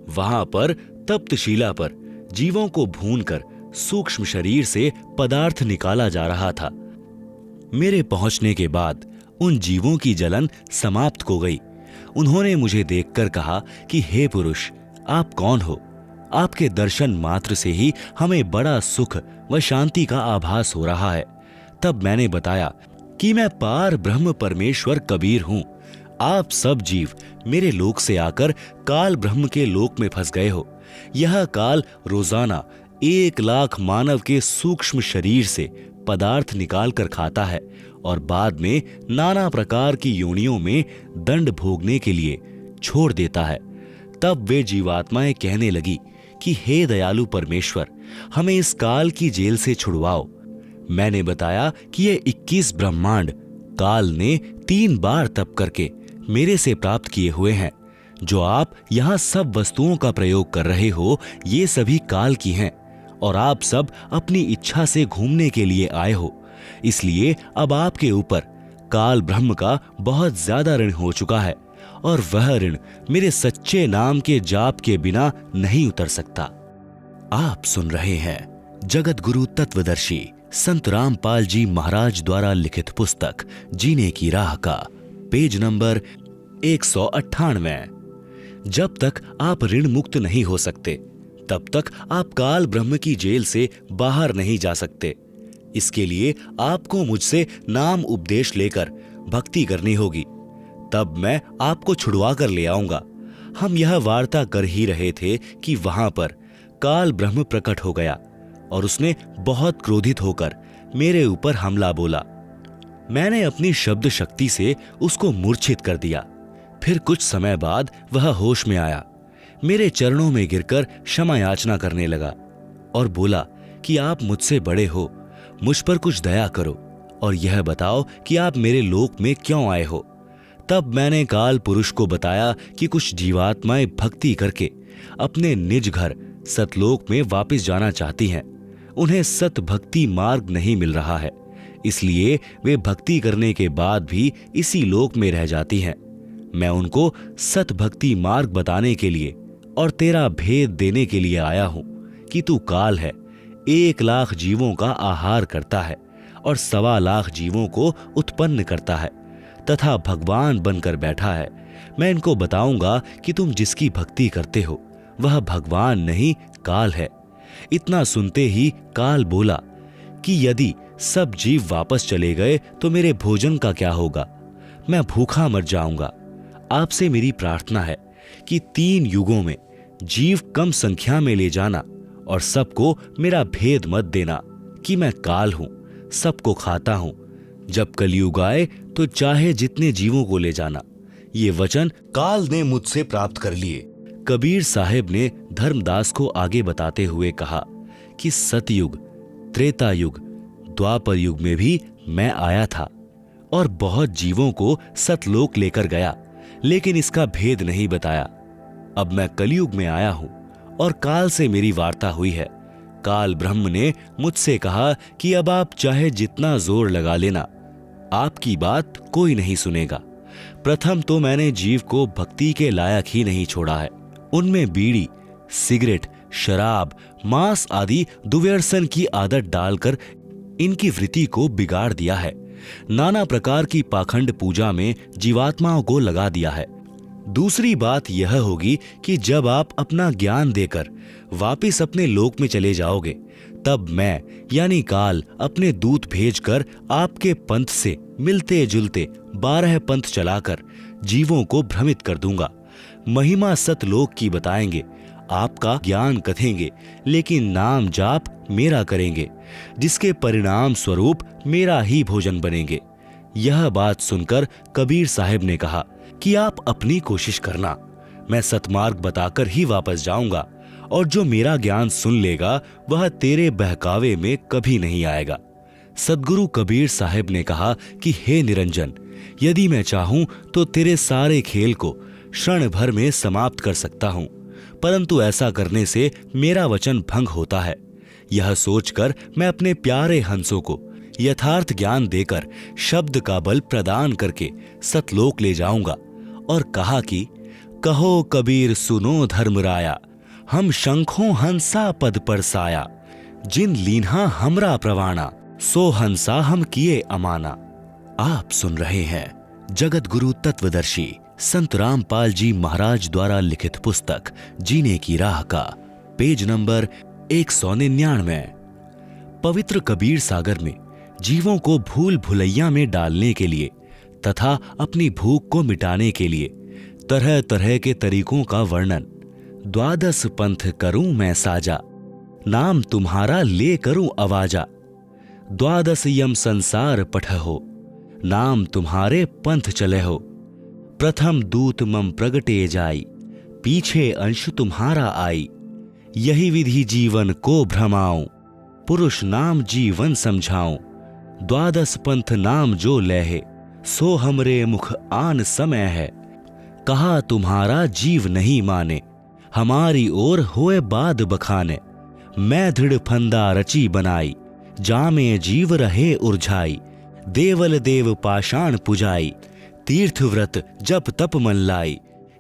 वहां पर तप्तशिला पर जीवों को भूनकर सूक्ष्म शरीर से पदार्थ निकाला जा रहा था। मेरे पहुंचने के बाद उन जीवों की जलन समाप्त हो गई। उन्होंने मुझे देखकर कहा कि हे पुरुष, आप कौन हो? आपके दर्शन मात्र से ही हमें बड़ा सुख व शांति का आभास हो रहा है। तब मैंने बताया कि मैं पार ब्रह्म परमेश्वर कबीर हूं। आप सब जीव मेरे लोक से आकर काल ब्रह्म के लोक में फंस गए हो। यह काल रोजाना 1 लाख मानव के सूक्ष्म शरीर से पदार्थ निकाल कर खाता है और बाद में नाना प्रकार की योनियों में दंड भोगने के लिए छोड़ देता है। तब वे जीवात्माएं कहने लगी कि हे दयालु परमेश्वर, हमें इस काल की जेल से छुड़वाओ। मैंने बताया कि ये 21 ब्रह्मांड काल ने 3 बार तप करके मेरे से प्राप्त किए हुए हैं। जो आप यहाँ सब वस्तुओं का प्रयोग कर रहे हो, ये सभी काल की हैं और आप सब अपनी इच्छा से घूमने के लिए आए हो। इसलिए अब आपके ऊपर काल ब्रह्म का बहुत ज्यादा ऋण हो चुका है और वह ऋण मेरे सच्चे नाम के जाप के बिना नहीं उतर सकता। आप सुन रहे हैं जगत गुरु तत्वदर्शी संत रामपाल जी महाराज द्वारा लिखित पुस्तक जीने की राह का पेज नंबर 198। जब तक आप ऋण मुक्त नहीं हो सकते, तब तक आप काल ब्रह्म की जेल से बाहर नहीं जा सकते। इसके लिए आपको मुझसे नाम उपदेश लेकर भक्ति करनी होगी, तब मैं आपको छुड़वा कर ले आऊंगा। हम यह वार्ता कर ही रहे थे कि वहां पर काल ब्रह्म प्रकट हो गया और उसने बहुत क्रोधित होकर मेरे ऊपर हमला बोला। मैंने अपनी शब्द शक्ति से उसको मूर्छित कर दिया। फिर कुछ समय बाद वह होश में आया। मेरे चरणों में गिरकर क्षमा याचना करने लगा और बोला कि आप मुझसे बड़े हो, मुझ पर कुछ दया करो और यह बताओ कि आप मेरे लोक में क्यों आए हो। तब मैंने काल पुरुष को बताया कि कुछ जीवात्माएं भक्ति करके अपने निज घर सतलोक में वापस जाना चाहती हैं। उन्हें सत भक्ति मार्ग नहीं मिल रहा है, इसलिए वे भक्ति करने के बाद भी इसी लोक में रह जाती हैं। मैं उनको सत भक्ति मार्ग बताने के लिए और तेरा भेद देने के लिए आया हूं कि तू काल है, 1,00,000 जीवों का आहार करता है और 1,25,00,000 जीवों को उत्पन्न करता है तथा भगवान बनकर बैठा है। मैं इनको बताऊंगा कि तुम जिसकी भक्ति करते हो वह भगवान नहीं काल है। इतना सुनते ही काल बोला कि यदि सब जीव वापस चले गए तो मेरे भोजन का क्या होगा, मैं भूखा मर जाऊंगा। आपसे मेरी प्रार्थना है कि 3 युगों में जीव कम संख्या में ले जाना और सबको मेरा भेद मत देना कि मैं काल हूं, सबको खाता हूं। जब कलयुग आए तो चाहे जितने जीवों को ले जाना। ये वचन काल ने मुझसे प्राप्त कर लिए। कबीर साहब ने धर्मदास को आगे बताते हुए कहा कि सतयुग, त्रेता युग, द्वापर युग में भी मैं आया था और बहुत जीवों को सतलोक लेकर गया, लेकिन इसका भेद नहीं बताया। अब मैं कलयुग में आया हूं और काल से मेरी वार्ता हुई है। काल ब्रह्म ने मुझसे कहा कि अब आप चाहे जितना जोर लगा लेना, आपकी बात कोई नहीं सुनेगा। प्रथम तो मैंने जीव को भक्ति के लायक ही नहीं छोड़ा है। उनमें बीड़ी, सिगरेट, शराब, मांस आदि दुर्व्यसन की आदत डालकर इनकी वृत्ति को बिगाड़ दिया है। नाना प्रकार की पाखंड पूजा में जीवात्माओं को लगा दिया है। दूसरी बात यह होगी कि जब आप अपना ज्ञान देकर वापिस अपने लोक में चले जाओगे, तब मैं यानी काल अपने दूत भेजकर आपके पंथ से मिलते जुलते 12 पंथ चलाकर जीवों को भ्रमित कर दूंगा। महिमा सतलोक की बताएंगे, आपका ज्ञान कथेंगे, लेकिन नाम जाप मेरा करेंगे, जिसके परिणाम स्वरूप मेरा ही भोजन बनेंगे। यह बात सुनकर कबीर साहब ने कहा कि आप अपनी कोशिश करना, मैं सतमार्ग बताकर ही वापस जाऊंगा और जो मेरा ज्ञान सुन लेगा वह तेरे बहकावे में कभी नहीं आएगा। सद्गुरु कबीर साहब ने कहा कि हे निरंजन, यदि मैं चाहूं तो तेरे सारे खेल को क्षण भर में समाप्त कर सकता हूं, परंतु ऐसा करने से मेरा वचन भंग होता है। यह सोचकर मैं अपने प्यारे हंसों को यथार्थ ज्ञान देकर शब्द का बल प्रदान करके सतलोक ले जाऊंगा। और कहा कि कहो कबीर सुनो धर्मराया, हम शंखों हंसा पद पर साया, जिन लीन्हा हमरा प्रवाणा, सो हंसा हम किए अमाना। आप सुन रहे हैं जगत गुरु तत्वदर्शी संत रामपाल जी महाराज द्वारा लिखित पुस्तक जीने की राह का पेज नंबर 199। पवित्र कबीर सागर में जीवों को भूल भुलैया में डालने के लिए तथा अपनी भूख को मिटाने के लिए तरह तरह के तरीकों का वर्णन। 12 पंथ करूं मैं साजा, नाम तुम्हारा ले करूं अवाजा। 12 यम संसार पठहो, नाम तुम्हारे पंथ चले हो। प्रथम दूत मम प्रगटे जाई, पीछे अंश तुम्हारा आई। यही विधि जीवन को भ्रमाऊं, पुरुष नाम जीवन समझाऊं। 12 पंथ नाम जो लहे, सो हमरे मुख आन समय है। कहा तुम्हारा जीव नहीं माने, हमारी ओर होए बाद बखाने। मैं दृढ़ फंदा रची बनाई, जामे जीव रहे उर्झाई। देवल देव पाषाण पुजाई, तीर्थ व्रत जप तप मन लाई।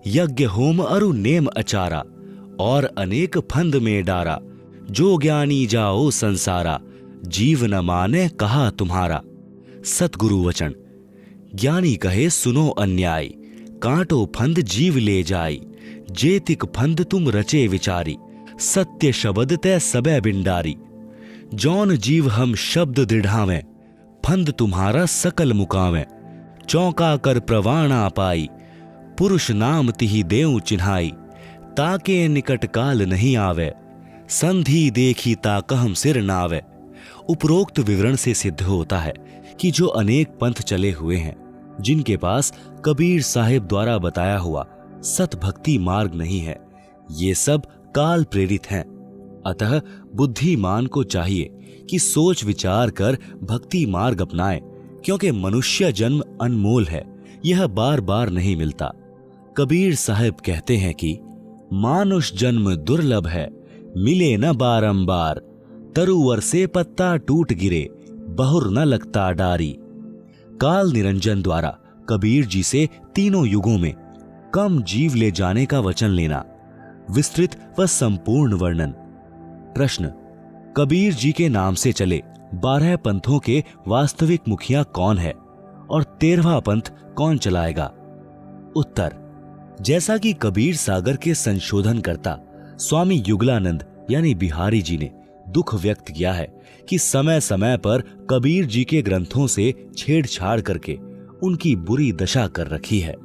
यज्ञ होम अरु नेम अचारा, और अनेक फंद में डारा। जो ज्ञानी जाओ संसारा, जीव न माने कहा तुम्हारा। सतगुरु वचन, ज्ञानी कहे सुनो अन्याय, कांटो फंद जीव ले जाई। जेतिक फंद तुम रचे विचारी, सत्य शब्द तै सबे बिंडारी। जौन जीव हम शब्द दृढ़ावें, फंद तुम्हारा सकल मुकावें। चौंका कर प्रवाणा पाई, पुरुष नाम तिहि देऊ चिन्हाई। ताके निकट काल नहीं आवे, संधि देखी ताकहम सिर नावे। उपरोक्त विवरण से सिद्ध होता है कि जो अनेक पंथ चले हुए हैं, जिनके पास कबीर साहिब द्वारा बताया हुआ सत भक्ति मार्ग नहीं है, ये सब काल प्रेरित हैं। अतः बुद्धिमान को चाहिए कि सोच विचार कर भक्ति मार्ग अपनाए, क्योंकि मनुष्य जन्म अनमोल है, यह बार बार नहीं मिलता। कबीर साहब कहते हैं कि मानुष जन्म दुर्लभ है, मिले न बारंबार, तरुवर से पत्ता टूट गिरे, बहुर न लगता डारी। काल निरंजन द्वारा कबीर जी से तीनों युगों में कम जीव ले जाने का वचन लेना। विस्तृत व संपूर्ण वर्णन। प्रश्न, कबीर जी के नाम से चले 12 पंथों के वास्तविक मुखिया कौन है और 13वां पंथ कौन चलाएगा? उत्तर, जैसा कि कबीर सागर के संशोधनकर्ता स्वामी युगलानंद यानी बिहारी जी ने दुख व्यक्त किया है कि समय समय पर कबीर जी के ग्रंथों से छेड़छाड़ करके उनकी बुरी दशा कर रखी है।